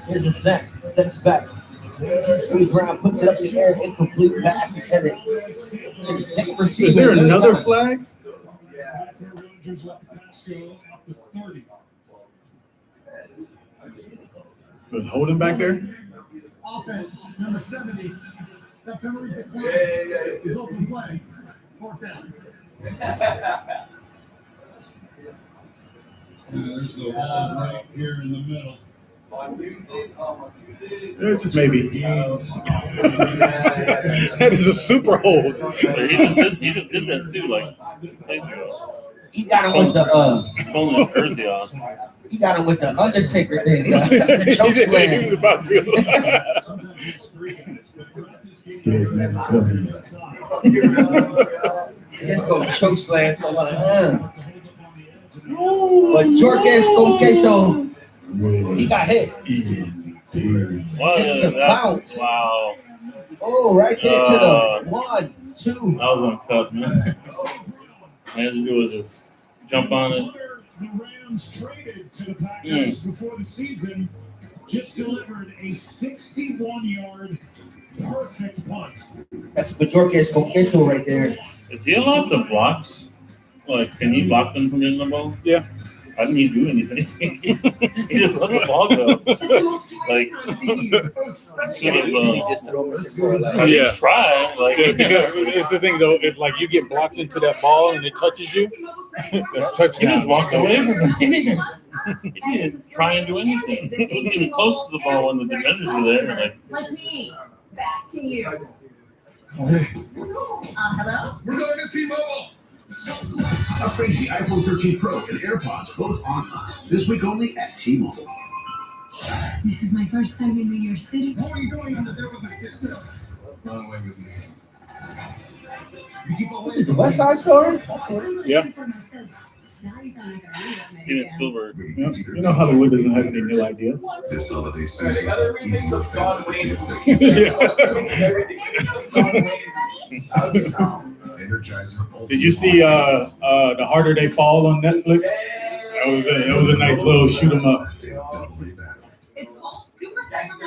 Here's a snap. Steps back. Moves around, puts it up in the air. Incomplete pass intended. Second receiver. Is there another flag? Rodgers let the pass go up to 30. Was holding back there? Offense, number 70. That penalty's declined. Is open play. 4th down. There's the ball right here in the middle. On Tuesdays, on Tuesdays. Just maybe. That is a super hold. He just did that too, like plays ago. He got him with the Pulling his jersey off. He got him with the Undertaker thing. He was about to. Let's go choke slam. But Jorges con queso, he got hit. Wow. Oh, right there to the 1, 2. That was uncut, man. All I had to do was just jump on it. The Rams traded to the Packers before the season, just delivered a 61-yard perfect punt. That's Jorges con queso right there. Is he allowed to block? Like, can he block them from getting the ball? Yeah. How didn't he do anything? He just let the ball go. Like, yeah. Try. Like, Yeah, because it's the thing though, if like you get blocked into that ball and it touches you, that's touchdown. He just walked away from it. He didn't try and do anything. He wasn't even close to the ball when the defenders were there. Like me. Back to you. Hello? We're going to T-Mobile. Upgrade the iPhone 13 Pro and AirPods both on us. This week only at T-Mobile. This is my first time in New York City. How are you going on the there with my sister? Run away with me. You keep away Is the West Side Story? Yeah. Steven Spielberg. You know Hollywood doesn't have any new ideas. This holiday season, even your family Energizer. Did you see The Harder They Fall on Netflix? That was a nice little shoot 'em up. It's all super second.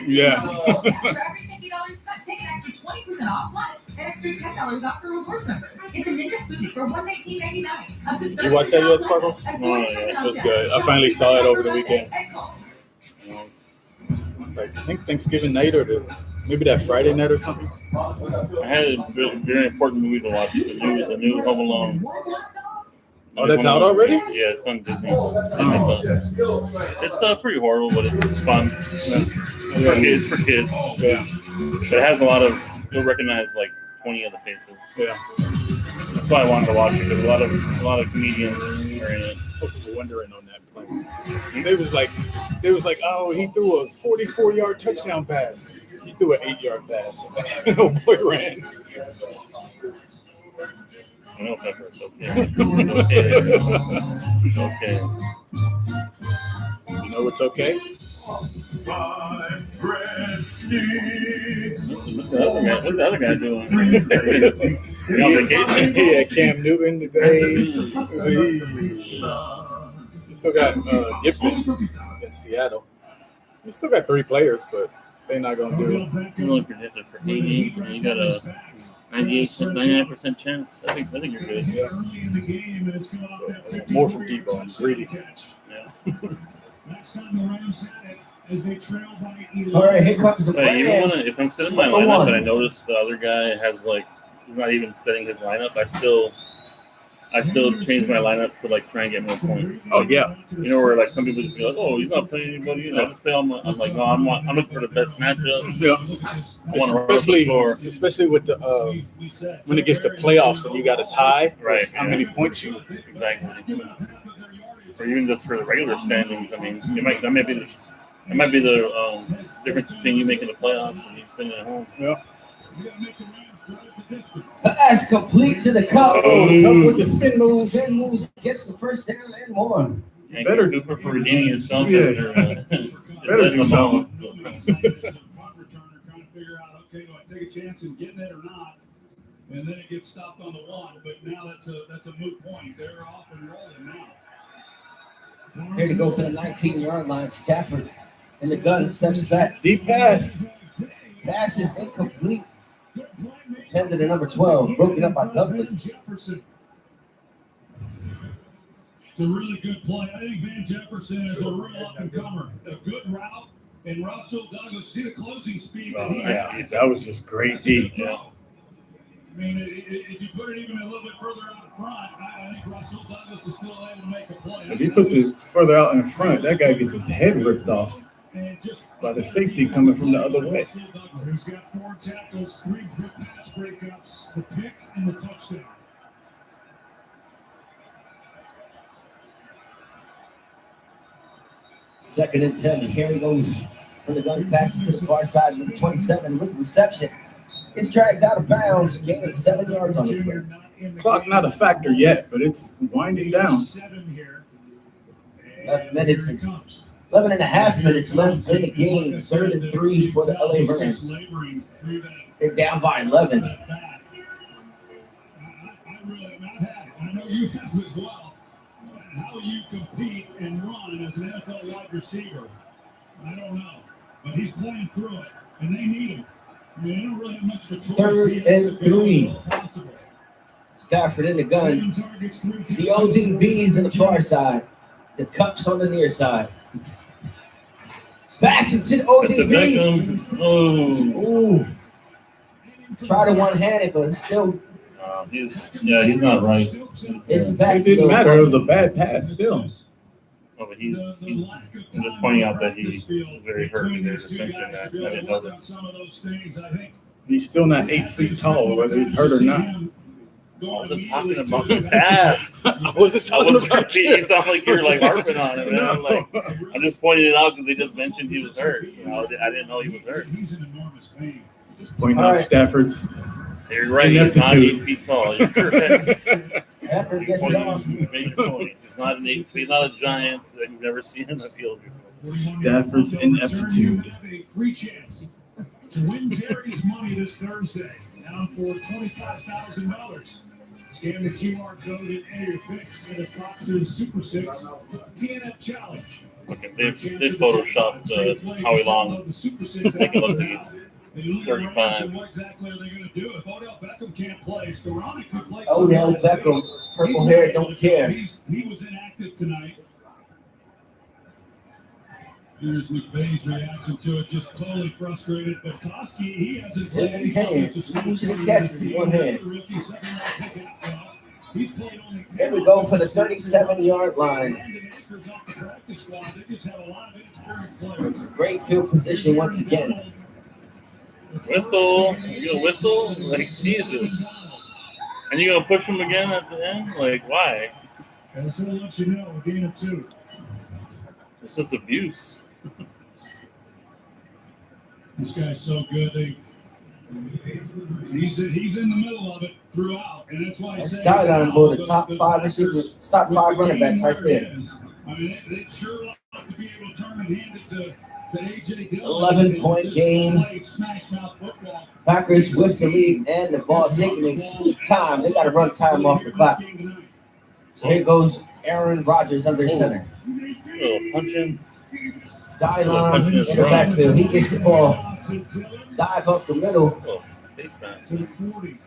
Yeah. For every $50 spent, take an extra 20% off plus an extra $10 off for rewards members. It's a Ninja Food for $119.99. Up to Did you watch that yet, Sparkle? Oh, yeah. It was good. I finally saw it over the weekend. Like, I think Thanksgiving night or maybe that Friday night or something. I had a very important movie to watch. The new Home Alone. Oh, that's out already? Yeah, it's on Disney. It's pretty horrible, but it's fun. It's for kids. Yeah. But it has a lot of, you'll recognize like 20 of the faces. Yeah. That's why I wanted to watch it. There's a lot of comedians are in it. I was wondering on that play. They was like, oh, he threw a 44-yard touchdown pass. He threw an 8-yard pass. No boy ran. No pepper, it's okay. It's okay. You know what's okay? What's the other guy doing? He on vacation? Yeah, Cam Newton today. You still got Gibson in Seattle. You still got 3 players, but they're not going to do it. You're only predicted for 88, and you got a 99% chance. I think you're good. Yeah. More from Debo. I'm greedy. Yeah. All right, here comes the But even Rams. if I'm setting my lineup and I notice the other guy has like he's not even setting his lineup, I still change my lineup to like try and get more points. Oh yeah. You know where like some people just be like, oh, he's not playing anybody. You know, just play all my. I'm like, no, I'm looking for the best matchup. Yeah. I want to run up the score. Especially with the when it gets to playoffs and you got a tie. Right. How many points you? Exactly. Or even just for the regular standings. I mean, that might be the difference between you making the playoffs and you sitting at home. Yeah. Pass complete to the Cup. Oh, the Cup with the spin move. Spin moves, gets the first down and more. And Better Cooper for redeeming yourself. Yeah. Better do something. Trying to figure out, okay, do I take a chance in getting it or not? And then it gets stopped on the 1. But now that's a moot point. They're off and rolling now. Here to go for the 19-yard line. Stafford in the gun, steps back. Deep pass. Pass is incomplete. Intended to number 12, broken up by Douglas. Jefferson. It's a really good play. I think Van Jefferson is a real up-and-comer. A good route. And Russell Douglas, see the closing speed that he has. That was just great deep. I mean, if you put it even a little bit further out front, I think Russell Douglas is still able to make a play. If he puts it further out in front, that guy gets his head ripped off by the safety coming from the other way. Who's got 4 tackles, 3 pass breakups, the pick and the touchdown. Second and 10. Here he goes for the gun. Passes to the far side of the 27 with reception. Gets dragged out of bounds. Gain of 7 yards on the play. Clock not a factor yet, but it's winding down. 11 and a half minutes left in the game. 3rd and 3 for the LA Rams. They're down by 11. I know you have as well. How you compete and run as an NFL wide receiver, I don't know. But he's playing through it, and they need him. I mean, they don't really have much of a choice. 3rd and 3. Stafford in the gun. The ODBs in the far side. The Cups on the near side. Pass it to the ODB. Ooh. Try to one-handed, but still. He's not right. It's back It didn't matter. It was a bad pass still. Oh, but he's I'm just pointing out that he was very hurt in their suspension. I didn't know that. He's still not 8 feet tall, whether he's hurt or not. I wasn't talking about the pass. I wasn't talking about it. Sounds like you're like harping on it, man. I'm just pointing it out because they just mentioned he was hurt. You know, I didn't know he was hurt. Just pointing out Stafford's. You're right. He's not 8 feet tall. You're correct. Stafford gets it off. He's not an 8 feet. Not a giant that you've never seen in the field before. Stafford's ineptitude. A free chance to win Jerry's money this Thursday. Down for $25,000. Scan the QR code and enter your picks for the Fox's Super 6 TNF Challenge. Okay, they photoshopped Howie Long. Take a look at these 35. What exactly are they going to do? If Odell Beckham can't play, Skoranek could play. Odell Beckham, purple hair, don't care. He was inactive tonight. Here's McVay's reaction to it, just totally frustrated. But Koski, he hasn't played his hands. He should have catched it with one hand. He played only 10 Here we go for the 37-yard line. Great field position once again. Whistle. You gonna whistle? Like, Jesus. And you gonna push him again at the end? Like, why? And so let you know, a gain of 2. It's just abuse. This guy's so good. He's in the middle of it throughout, and that's why I say Skyline for the top 5 receivers, top 5 running backs right there. I mean, they sure like to be able to turn and hand it to AJ Dillon. 11-point game. Packers with the lead and the ball taking a sweet time. They got to run time off the clock. So here goes Aaron Rodgers under center. Punching. Skyline in the backfield. He gets the ball. Dive up the middle. Face mask. To the 40.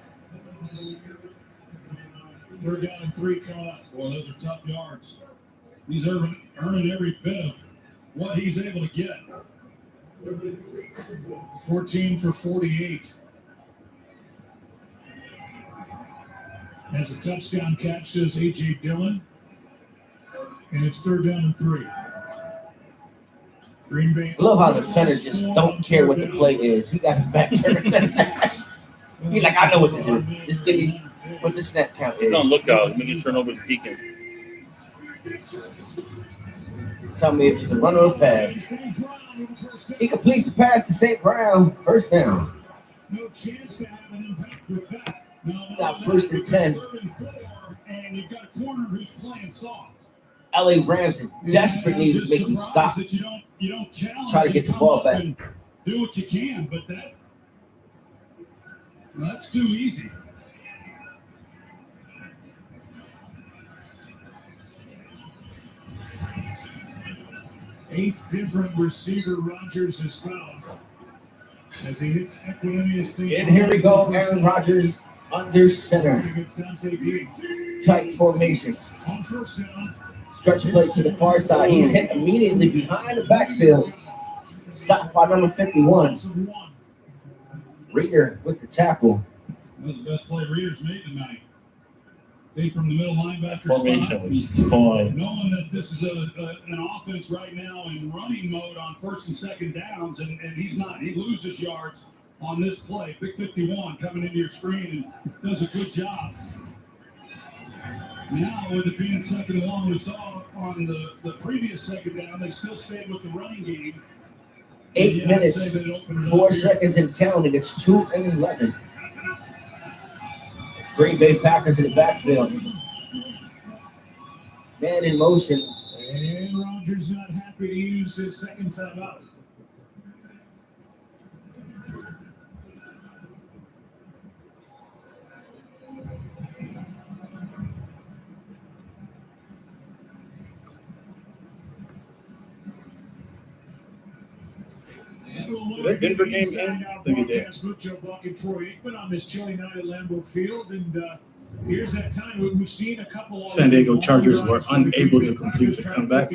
They're down in 3 coming up. Well, those are tough yards. He's earning every bit of what he's able to get. 14 for 48. Has a touchdown catch, does A.J. Dillon. And it's 3rd down and 3. Green Bay. I love how the center just don't care what the play is. He got his back turned. He's like, I know what to do. Just give me what the snap count is. He's on lookout, making sure nobody's peeking. Tell me if it's a run or a pass. He completes the pass to St. Brown. First down. No chance to have an impact with that. He got 1st and 10. And you've got a corner who's playing soft. LA Rams in desperate need to make him stop. You don't challenge. Try to get the ball back. Do what you can, but that's too easy. Eighth different receiver Rodgers has found as he hits Equanimeous. And here we go, Aaron Rodgers under center. Tight formation. On 1st down. Stretch play to the far side. He's hit immediately behind the backfield. Stopped by number 51. Reader with the tackle. That was the best play Reader's made tonight. Big from the middle linebacker Formation was spot. Knowing that this is an offense right now in running mode on 1st and 2nd downs, and he's not. He loses yards on this play. Big 51 coming into your screen and does a good job. Now, with it being 2nd and long, we saw on the previous 2nd down, they still stayed with the running game. 8 minutes, 4 seconds and counting. It's 2 and 11. Green Bay Packers in the backfield. Man in motion. And Rodgers not happy to use his 2nd time out. Did that Denver game end? I think it did. Joe Buck and Troy Aikman on this chilly night at Lambeau Field, and here's that time we've seen a couple. San Diego Chargers were unable to complete the comeback.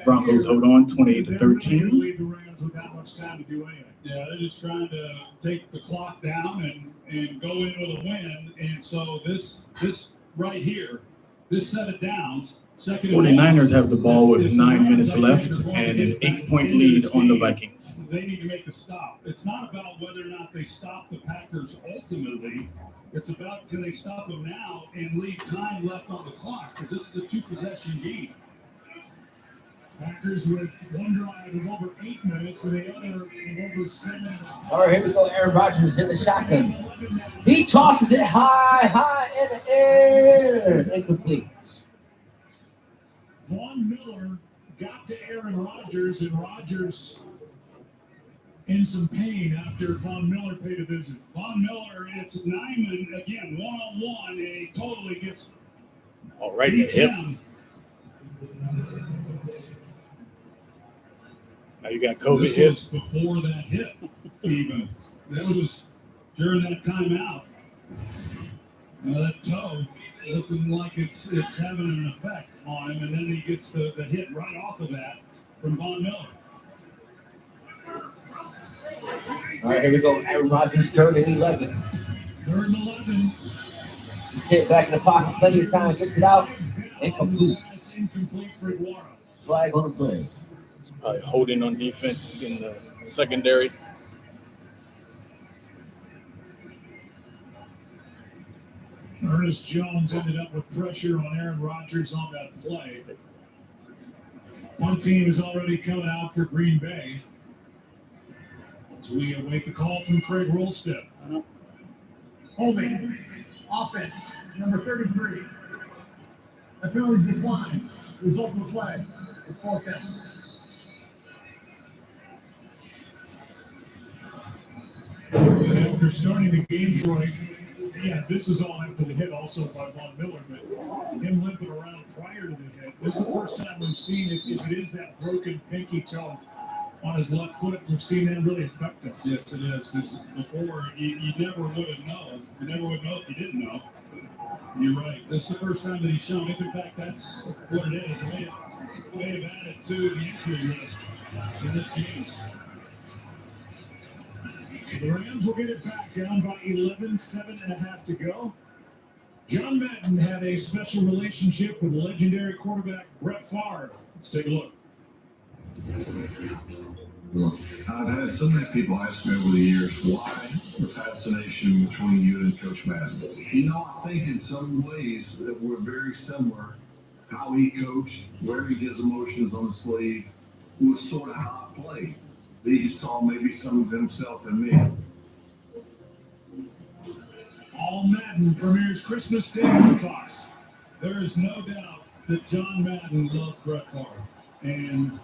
Broncos hold on 28-13. Yeah, they're just trying to take the clock down and go in with a win, and so this right here, this set of downs. 49ers have the ball with 9 minutes left and an 8-point lead on the Vikings. They need to make a stop. It's not about whether or not they stop the Packers ultimately. It's about can they stop them now and leave time left on the clock, because this is a 2-possession game. Packers with one drive of over 8 minutes and the other of over 7. All right, here we go. Aaron Rodgers in the shotgun. He tosses it high in the air. Incomplete. Von Miller got to Aaron Rodgers, and Rodgers in some pain after Von Miller paid a visit. Von Miller, it's Nyman again, one-on-one, and he totally gets alrighty him. Now you got COVID this hit. was before that hit, even. That was during that timeout. That toe looking like it's having an effect on him, and then he gets the hit right off of that from Von Miller. All right, here we go. Aaron Rodgers, 3rd and 11. 3rd and 11. Sit back in the pocket, plenty of time, gets it out, and complete. Incomplete for Iguara. Flag on the play. Holding on defense in the secondary. Ernest Jones ended up with pressure on Aaron Rodgers on that play. One team is already coming out for Green Bay as we await the call from Craig Rolstep. Holding. Offense, number 33. The penalties decline. Result of the flag is fourth down. After starting the game, Troy, this is all after the hit also by Von Miller, but him limping around prior to the hit. This is the first time we've seen, if it is that broken pinky toe on his left foot, we've seen that really affect him. Yes, it is. Because before, you never would have known. You never would know if you didn't know. You're right. This is the first time that he's shown. If in fact that's what it is, they have added to the injury list in this game. So the Rams will get it back down by 11, 7.5 to go. John Madden had a special relationship with legendary quarterback Brett Favre. Let's take a look. I've had so many people ask me over the years, why the fascination between you and Coach Madden? You know, I think in some ways that we're very similar. How he coached, wearing his emotions on his sleeve, was sort of how I played. He saw maybe some of himself in me. All Madden premieres Christmas Day on Fox. There is no doubt that John Madden loved Brett Favre. And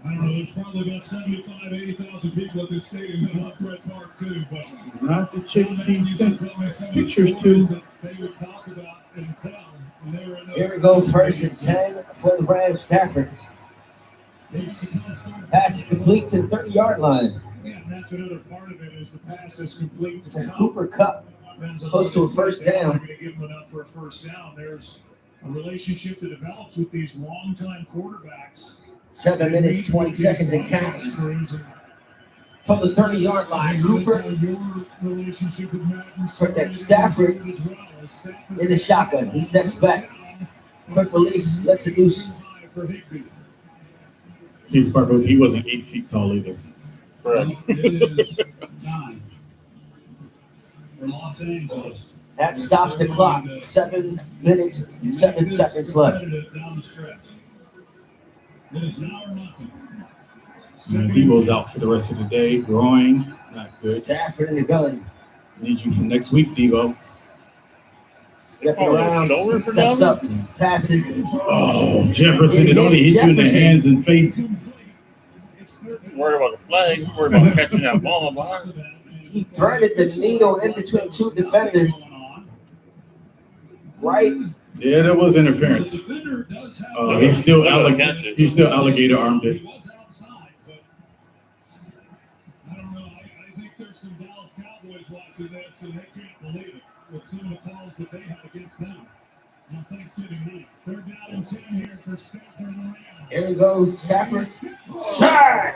I don't know, there's probably about 75, 80,000 people at this stadium that love Brett Favre too, but Not the chicks he sent pictures to. they would talk about and tell. And they were in Here we go, 1st and 10 for the Rams. Stafford. Pass is complete to the 30-yard line. Yeah, and that's another part of it is the pass is complete to And Cooper Kupp close to a first They're down. going to give him enough for a first down. There's a relationship that develops with these longtime quarterbacks. 7 minutes, 20 seconds and count. From the 30-yard line, Cooper put that Stafford in the shotgun. He steps back. Quick release, lets it loose. See, Sparkles, he wasn't 8 feet tall either. It is 9 for Los Angeles. That stops the clock. 7 minutes and 7 seconds left. Down the stretch. It is now or nothing. And Debo's out for the rest of the day. Groin, not good. Stafford in the gun. Need you for next week, Debo. Stepping around, steps up, passes. Oh, Jefferson, it only hit you in the hands and face. Worried about the flag. Worried about catching that ball behind. He threaded the needle in between two defenders. Right? Yeah, that was interference. He still alligator armed it. I don't know. I think there's some Dallas Cowboys watching this, and they can't believe it with some of the calls that they had against them on Thanksgiving night. 3rd down and 10 here for Stafford and the Rams. Here we go, Stafford. Shot!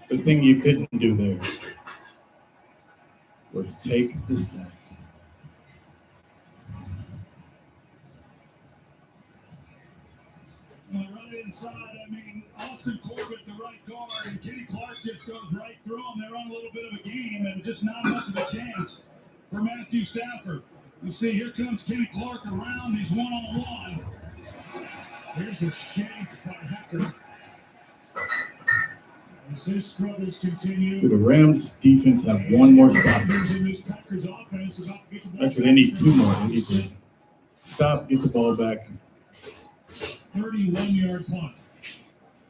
The thing you couldn't do there was take the sack. Right inside, I mean, Austin Corbett, the right guard, and Kenny Clark just goes right through them. They're on a little bit of a game and just not much of a chance for Matthew Stafford. You see, here comes Kenny Clark around. He's one-on-one. Here's a shank by Hecker. As his struggles continue. The Rams defense have one more stop. Actually, they need 2 more. They need to stop, get the ball back. 31-yard punt.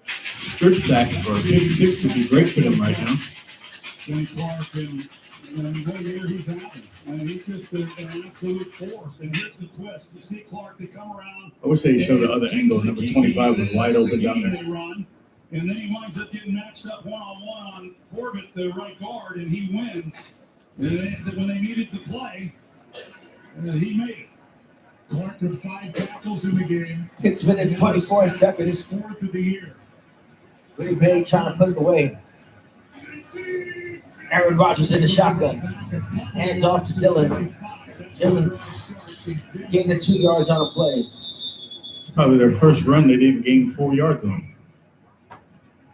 Strip sack or a big 6 would be great for them right now. Kenny Clark, and what year he's having. And he's just an absolute force. And here's the twist. You see Clark, they come around. I wish they showed the other angle. Number 25 was wide open down there. Run, and then he winds up getting matched up one-on-one on Corbett, the right guard, and he wins. And when they needed to play, he made it. Clark with 5 tackles in the game. 6 minutes, 24 seconds. His 4th of the year. Green Bay trying to put it away. Aaron Rodgers in the shotgun. Hands off to Dylan. Dylan getting the 2 yards on a play. It's probably their first run. They didn't gain 4 yards on.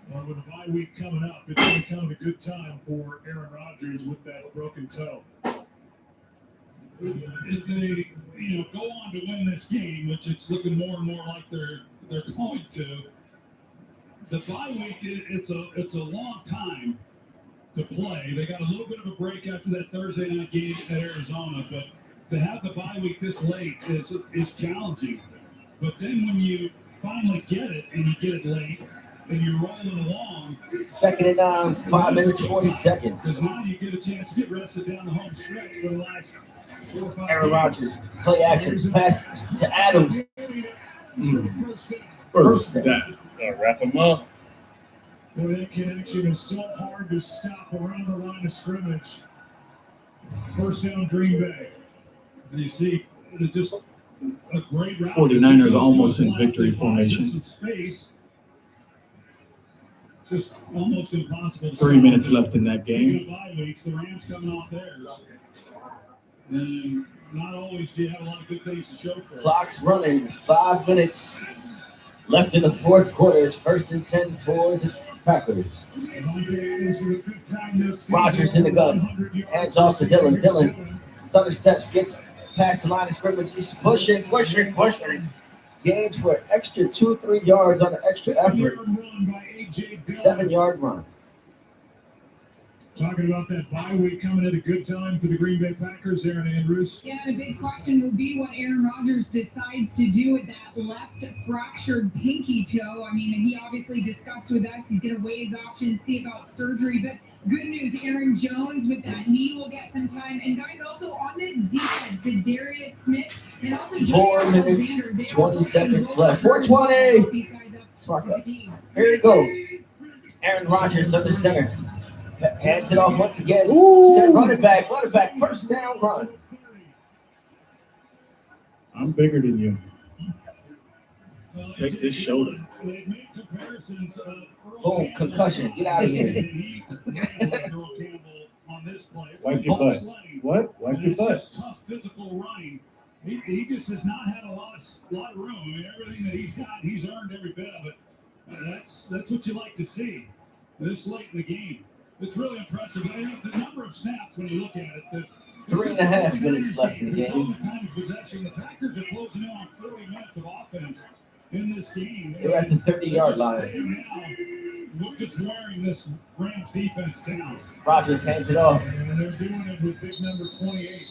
Well, with a bye week coming up, it's going to come at a good time for Aaron Rodgers with that broken toe. If they, go on to win this game, which it's looking more and more like they're going to, the bye week it's a long time to play. They got a little bit of a break after that Thursday night game at Arizona, but to have the bye week this late is challenging. But then when you finally get it and you get it late and you're rolling along, 2nd and 9, 5 minutes 40 seconds. Because now you get a chance to get rested down the home stretch for the last 4 or 5 Aaron Rodgers, play action, pass to Adams. First down. Gotta wrap him up. Boy, that connection is so hard to stop around the line of scrimmage. First down, Green Bay. And you see, just a great route. 49ers almost in victory formation. Space. Just almost impossible. 3 minutes left in that game. Bye weeks, the Rams coming off theirs. And not always do you have a lot of good things to show for it. Clock's running. 5 minutes left in the fourth quarter. It's 1st and 10 for the Packers. Rodgers in the gun. Hands off to Dylan. Dylan stutter steps, gets past the line of scrimmage. He's pushing. Gains for an extra 2 or 3 yards on an extra effort. 7-yard run. Talking about that bye week coming at a good time for the Green Bay Packers, Aaron Andrews. Yeah, and a big question will be what Aaron Rodgers decides to do with that left fractured pinky toe. I mean, he obviously discussed with us he's going to weigh his options, see about surgery. But good news, Aaron Jones with that knee will get some time. And guys, also on this defense, Darius Smith and also 4 minutes, 20 seconds left. 4:20. Here we go. Aaron Rodgers under center. Hands it off once again. Says run it back. First down run. I'm bigger than you. Take this shoulder. Boom, concussion. Get out of here. Wipe your butt. What? Wipe your butt. Tough physical running. He just has not had a lot of room. I mean, everything that he's got, he's earned every bit of it. That's what you like to see this late in the game. It's really impressive. The number of snaps when you look at it. 3.5 minutes left in the game. Time of possession. The Packers are closing in on 40 minutes of offense in this game. They're at the 30-yard line. Look, just wearing this Rams defense down. Rodgers hands it off. And they're doing it with big number 28.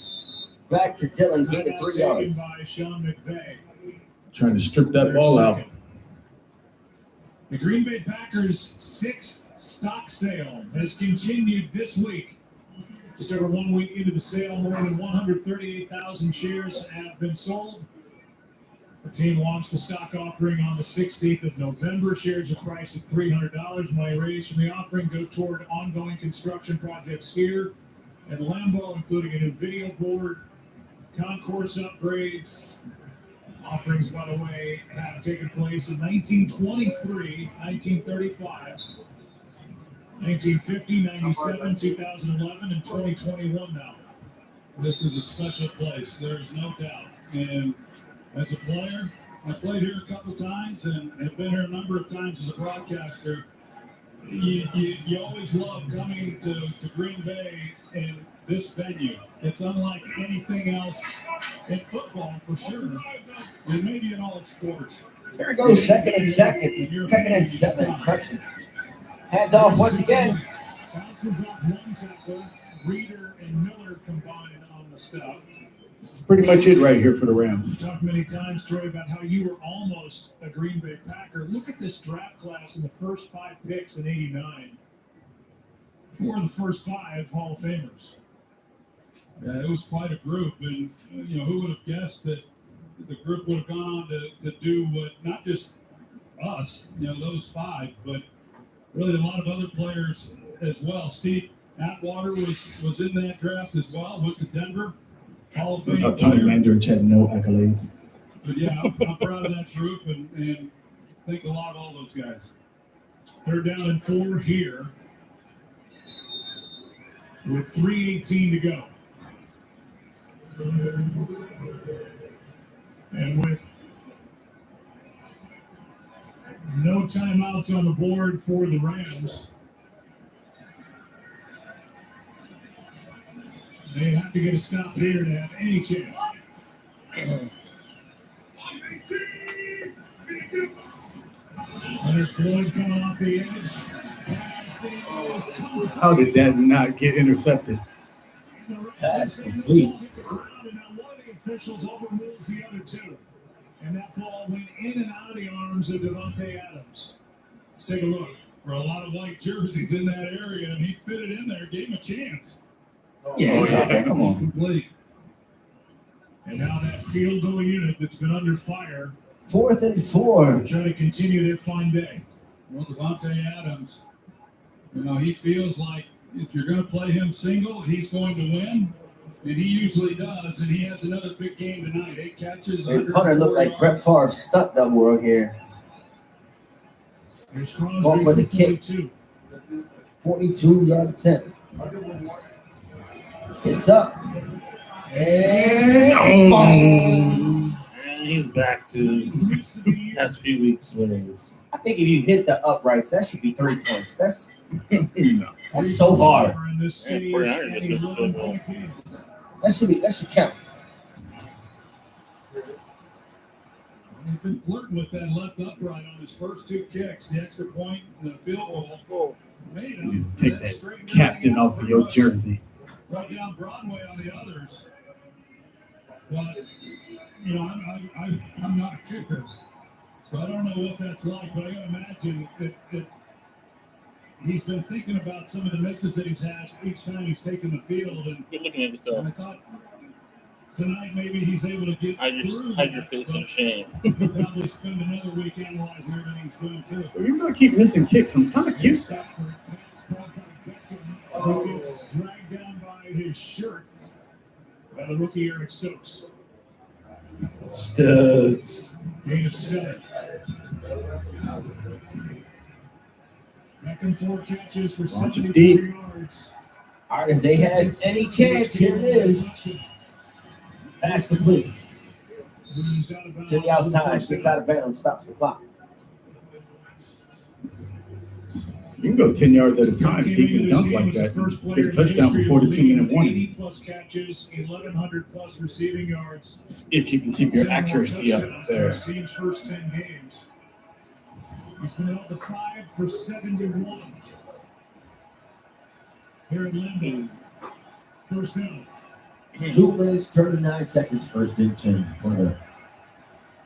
Back to Dylan, gain of 3 yards. By Sean McVay. Trying to strip that ball out. The Green Bay Packers' 6th stock sale has continued this week. Just over 1 week into the sale, more than 138,000 shares have been sold. The team launched the stock offering on the 16th of November. Shares are priced at $300. Money raised from the offering go toward ongoing construction projects here at Lambeau, including a new video board, concourse upgrades. Offerings, by the way, have taken place in 1923, 1935, 1950, 97, 2011, and 2021 now. This is a special place, there's no doubt. And as a player, I played here a couple times and have been here a number of times as a broadcaster. You always love coming to Green Bay and this venue. It's unlike anything else in football, for sure, and maybe in all sports. There it goes, 2nd and 7. Correction. Hands off once again. Bounces off one tackle. Reeder and Miller combined on the stop. This is pretty much it right here for the Rams. Talked many times, Troy, about how you were almost a Green Bay Packer. Look at this draft class in the first 5 picks in '89. 4 of the first 5 Hall of Famers. It was quite a group, and who would have guessed that the group would have gone on to do what not just us, those 5, but really a lot of other players as well. Steve Atwater was in that draft as well. Went to Denver, Hall of Fame. Tony Mandarich had no accolades. But yeah, I'm proud of that group and think a lot of all those guys. 3rd down and 4 here. with 3:18 to go. And with no timeouts on the board for the Rams, they have to get a stop here to have any chance. Leonard Floyd coming off the edge. How did that not get intercepted? That's complete. One of the officials overrules the other two. And that ball went in and out of the arms of Devontae Adams. Let's take a look. For a lot of white jerseys in that area, and he fit it in there, gave him a chance. Yeah, come on. Complete. And now that field goal unit that's been under fire 4th and 4. try to continue their fine day. Well, Devontae Adams, he feels like if you're going to play him single, he's going to win. And he usually does, and he has another big game tonight. 8 catches. Their punter looked like Brett Favre's stunt double here. Here's Going Crosby for the kick. 42-yard attempt. It's up. And And he's back to his past few weeks winnings. I think if you hit the uprights, that should be 3 points. That's so hard. Yeah, 49ers just missed the field goal. That should count. He's been flirting with that left upright on his first 2 kicks. The extra point and the field goal. Made him. You take that captain off of your jersey. Right down Broadway on the others. But, I'm not a kicker. So I don't know what that's like, but I can imagine that he's been thinking about some of the misses that he's had each time he's taken the field. And You're looking at yourself. I thought tonight maybe he's able to get through. Hide your face in shame. He'll probably spend another week analyzing everything he's doing too. You're going to keep missing kicks. I'm kind of cute. Who gets dragged down by his shirt by the rookie Eric Stokes. Stokes. Gain of 7. Back and 4 catches for 74 yards. All right, if they had any chance, here it is. Pass complete. To the outside, gets out of bounds, stops the clock. You can go 10 yards at a time if you can dunk like that. Get a touchdown before the 2-minute warning. 80+ catches, 1,100+ receiving yards. If you can keep your accuracy up there. His team's first 10 games. He's been held to 5 for 71. Here at Linden. First down. 2 minutes, 39 seconds, first and 10 for the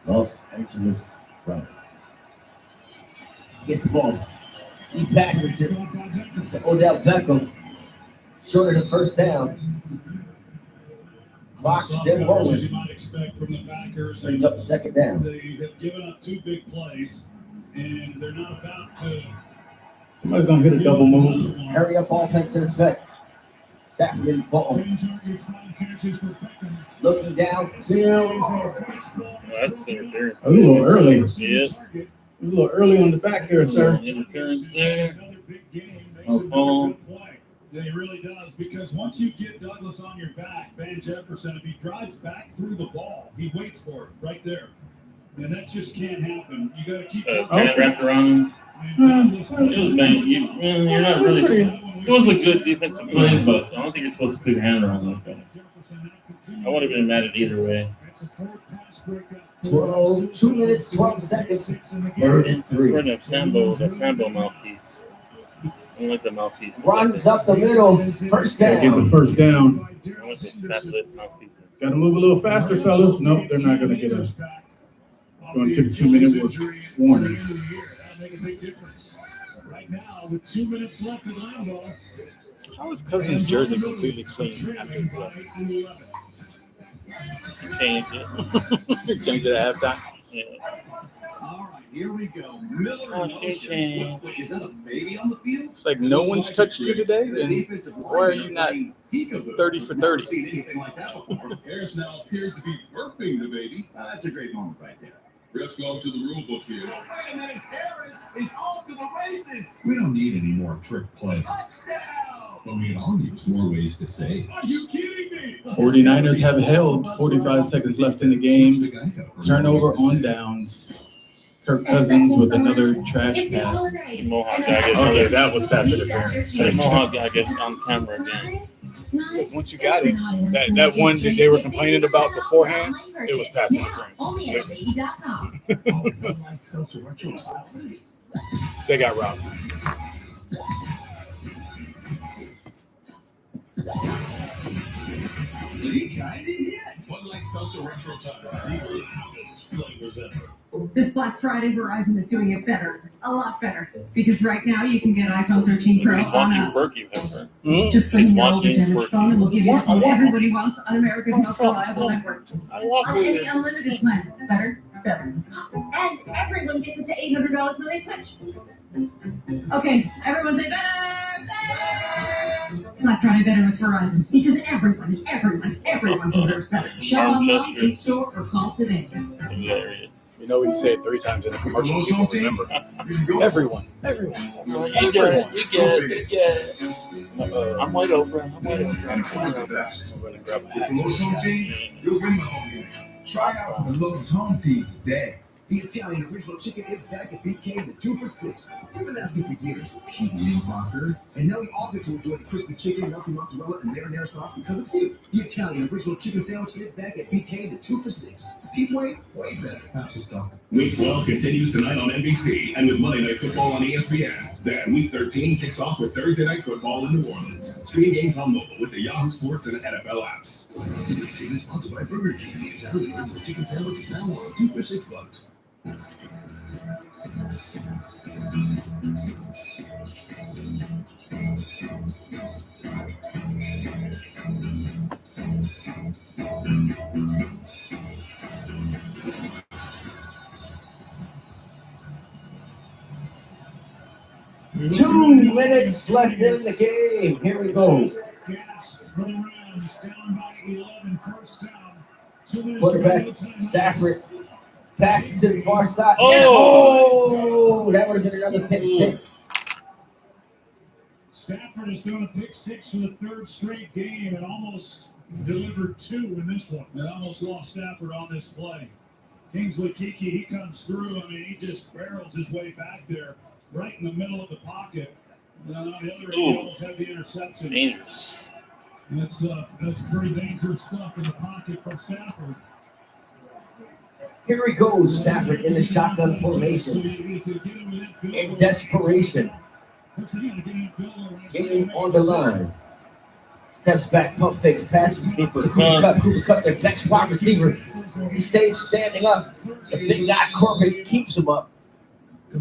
Los Angeles Rams. Gets the ball. He passes it to Odell Beckham. Short of the first down. Clock still As rolling. you might expect from the backers. Brings up second down. They have given up 2 big plays, and they're not about to. Somebody's going to hit a double move. Hurry up offensive effect. Stafford in the ball. 10 targets, 5 catches for Beckham. Looking down. Field. That's interference. A little early. Yeah. A little early on the back there, sir. Interference there. Another big game makes it a good play. Yeah, he really does, because once you get Douglas on your back, Van Jefferson, if he drives back through the ball, he waits for it right there. And that just can't happen. You got to keep Fan wrapped around. It was bang. You're not really. It was a good defensive play, but I don't think you're supposed to put your hand around like that. I would have been mad at either way. 2 minutes, 12 seconds. 3rd and 3. We're gonna have Sambo mouthpiece. I don't like the mouthpiece. Runs up the middle. First Gotta get the down. first down. I want the fat lip mouthpiece. Got to move a little faster, fellas. Nope, they're not going to get a. Going to the 2-minute warning. Make a big difference. Right now, with 2 minutes left in Lambeau. How is Cousins' jersey completely clean after the play? Change it. Change it at halftime. Yeah. All right, here we go. Miller Oh, in motion. Wait, is that a baby on the field? It's like no one's touched you today. Then why are you not 30 for 30? Seen anything like that before. Harris now appears to be burping the baby. That's a great moment right there. Let's go to the rule book here. Wait a minute, Harris is off to the races. We don't need any more trick plays. Touchdown! but we can all use more ways to save. Are you kidding me? 49ers have held 45 seconds left in the game. Turnover on downs. Kirk Cousins with another trash pass. Mohawk guy gets Okay, another. that was pass interference. The Mohawk guy gets on camera again. Once you got it, that one that they were complaining about beforehand, it was pass interference. Only at Lee.com. They got robbed. Bud Light Seltzer Retro Tire. The loudest flavors ever. This Black Friday, Verizon is doing it better, a lot better. Because right now you can get iPhone 13 Pro on us. Just bring your older damaged phone and we'll give you the phone everybody wants on America's most reliable network. On any unlimited plan. Better. And everyone gets it to $800 when they switch. Okay, everyone say better. Black Friday better with Verizon. Because everyone deserves better. Shop online, in-store, or call today. Hilarious. You know when you say it 3 times in a commercial, people remember. Everyone. You get it. I'm White Oprah. The best. With the Lowe's Home Team, you'll win the home game. Try out the Lowe's Home Team today. The Italian original chicken is back at BK in the 2 for $6. You've been asking for years. Keep me Barker. And now we all get to enjoy the crispy chicken, melty mozzarella, and marinara sauce because of you. The Italian original chicken sandwich is back at BK in the 2 for $6. Pizza way better. Week 12 continues tonight on NBC and with Monday Night Football on ESPN. Then Week 13 kicks off with Thursday Night Football in New Orleans. Stream games on mobile with the Yahoo Sports and NFL apps. Today's team is sponsored by Burger King. The Italian original chicken sandwich is now on 2 for $6. Two minutes left in the game. Here we go. Quarterback Stafford passes to the far side. Oh, that would have been another pick six. Stafford has thrown a pick 6 for the 3rd straight game and almost delivered 2 in this one. And almost lost Stafford on this play. Kingsley Kiki, he comes through. I mean, he just barrels his way back there, right in the middle of the pocket. And on the other end, he almost had the interception. Dangerous. That's pretty dangerous stuff in the pocket for Stafford. Here we go. Stafford in the shotgun formation. In desperation. Getting on the line. Steps back, pump fakes, passes. Cooper Kupp, their best wide receiver. He stays standing up. The big guy Corbett keeps him up.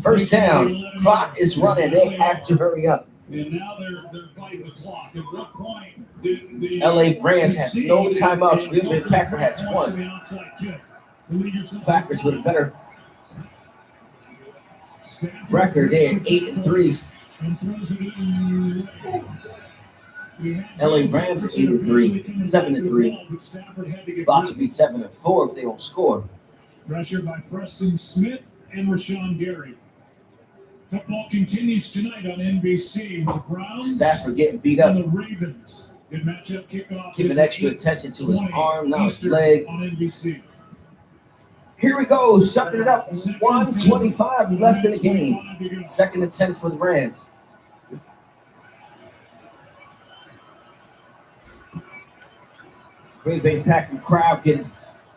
First down. Clock is running. They have to hurry up. And now they're fighting the clock. At what point did the LA Rams has no timeouts. Green Bay Packers has one. Packers with a better record. They're 8-3. LA Rams 8-3, 7-3. About to be 7-4 if they don't score. Pressure by Preston Smith and Rashawn Gary. Football continues tonight on NBC with the Browns. Stafford getting beat up. And the Ravens. Good matchup kickoff. Giving extra attention to his arm, now his leg. On NBC. Here we go, sucking it up. 1:25 left in the game. 2nd and 10 for the Rams. Green Bay Packers crowd getting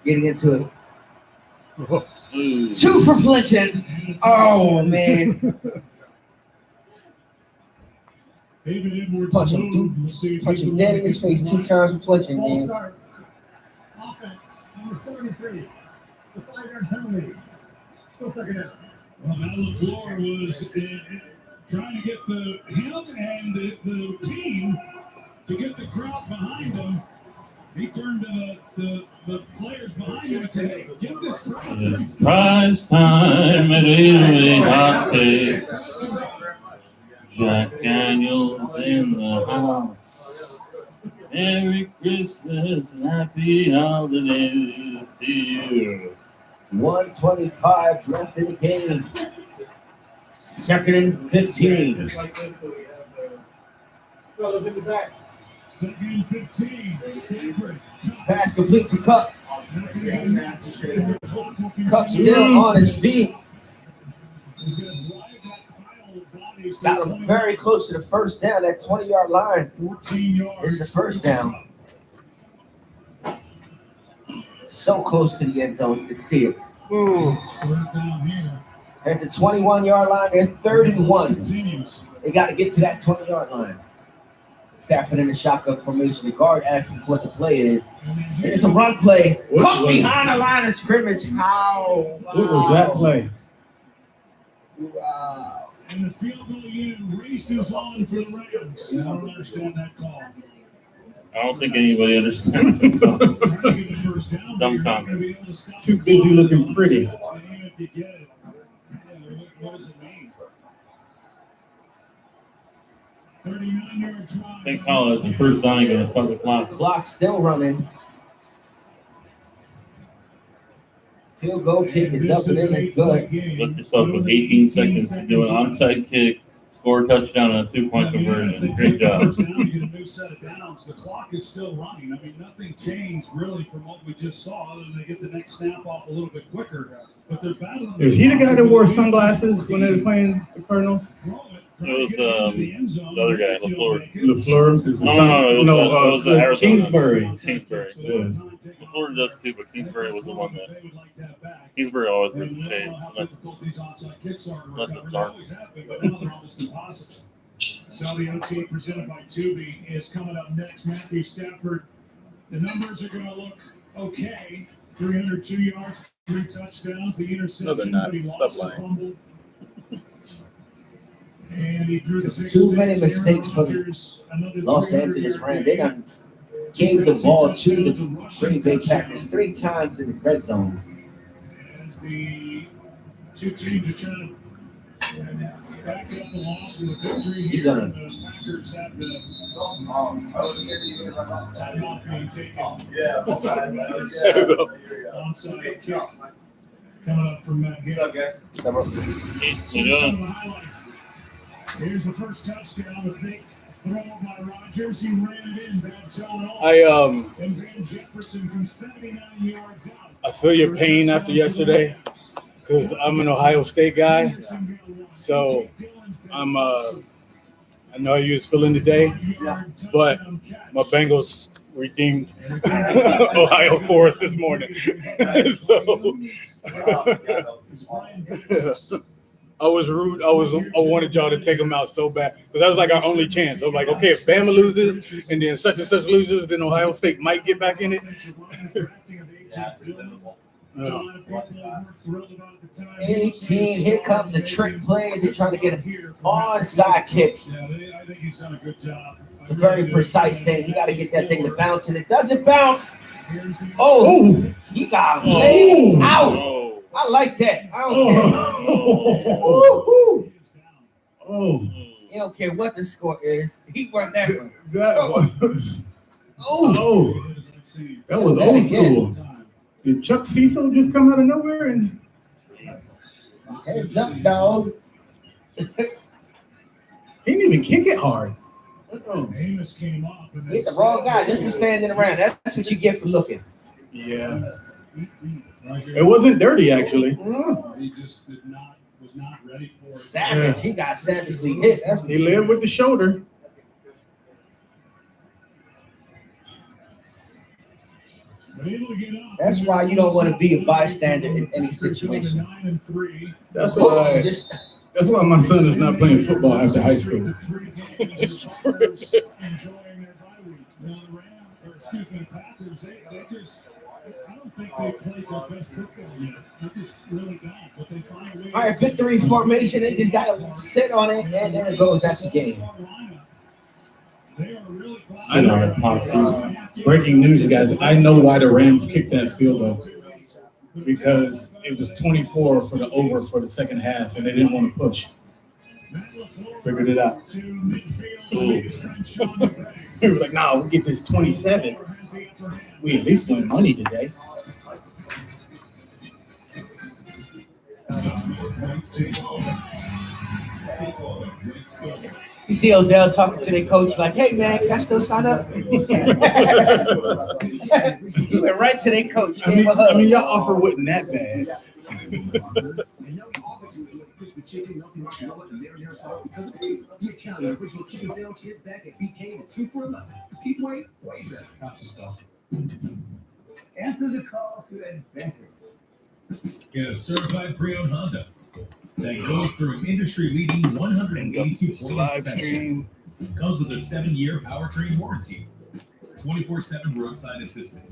into it. 2 for Flinton. Oh, man. Punch him dead in his face 2 times for Flinton, man. Offense, number 73. It's a 5-yard penalty. Still 2nd down. Well, now LaFleur was trying to get him and the team to get the crowd behind him. He turned to the players behind him and said, hey, give this crowd. It's prize time at 8 hot takes. Jack Daniels in the house. Merry Christmas, happy holidays to you. 1:25 left in the game. 2nd and 15. Fellas in the back. Second 15. Stanford. Pass complete to Cup. Cup still on his feet. Got him very close to the first down. That 20-yard line 14 yards. is the first down. So close to the end zone, you can see it. At the 21-yard line, they're 3rd and 1. They got to get to that 20-yard line. Stafford in the shotgun formation. The guard asking for what the play is. And it's a run play. Caught behind the line of scrimmage. How? What was that play? Wow. And the field goal unit races on for the Rams. I don't understand that call. I don't think anybody understands the call. Dumbfounded. Too busy looking pretty. What does it mean? 39-yard drive. St. College, the first down, going to start the clock. Clock's still running. Field goal kick is up and in. It's good. Look yourself with 18 seconds to do an onside kick, score a touchdown, and a 2-point conversion. Great job. First down, you get a new set of downs. The clock is still running. I mean, nothing changed really from what we just saw, other than they get the next snap off a little bit quicker. But they're battling. Is he the guy that wore sunglasses when they was playing the Cardinals? It was the other guy, LaFleur. LaFleur is the It was Arizona. Kingsbury. Yeah. LaFleur does too, but Kingsbury was the one that Kingsbury always wears the shades. Unless it's dark. Saudi OTA presented by Tubi is coming up next. Matthew Stafford. The numbers are going to look okay. 302 yards, 3 touchdowns. The interception, No, they're not. but he Stop lost the lying. fumble. And he threw the There's pick too many six. mistakes for the Los Angeles Rams. They done gave the ball to the Green Bay Packers 3 times in the red zone. As the two teams are trying to back up the loss with a victory He's here, gonna- the Packers have the timeout being taken. Onside kick coming up from Matt Gay. Some highlights. Here's the first touchdown. The fake throw by Rodgers. He ran it in. Bad John All. And Van Jefferson from 79 yards out. I feel your pain after yesterday because I'm an Ohio State guy. So I know you was feeling today, but my Bengals redeemed Ohio for us this morning. So I was rude. I wanted y'all to take them out so bad because that was like our only chance. I'm like, okay, if Bama loses and then such and such loses, then Ohio State might get back in it. 18. Here comes the trick plays. They're trying to get an onside kick. I think he's done a good job. It's a very precise thing. You got to get that thing to bounce, and it doesn't bounce. Oh, he got laid out. I like that. I don't care. Woo-hoo. You don't care what the score is. He won that one. That was that was old school. Did Chuck Cecil just come out of nowhere and heads up, dog? He didn't even kick it hard. Amos came up. He's the wrong guy. Just for standing around. That's what you get for looking. Yeah. It wasn't dirty, actually. He just was not ready for it. Savage. He got savagely hit. That's what He led with the shoulder. That's why you don't want to be a bystander in any situation. That's why my son is not playing football after high school. They played their best football yet. They just really don't. But they find a way. All right, victory formation. They just got to sit on it, and there it goes. That's the game. I know. Breaking news, you guys. I know why the Rams kicked that field goal. Because it was 24 for the over for the second half, and they didn't want to push. Figured it out. We were like, nah, we'll get this 27. We at least win money today. Take on a great story. You see Odell talking to their coach like, "Hey man, can I still sign up?" He went right to their coach. I mean, y'all offer wasn't that bad. Chicken, melty mozzarella, and marinara sauce because of the Italian original chicken sandwich is back at BK at 2 for $11. Pizza way better. Answer the call to adventure. Get a certified pre-owned Honda that goes through an industry-leading 182-point live inspection. stream. Comes with a 7-year powertrain warranty, 24/7 roadside assistance.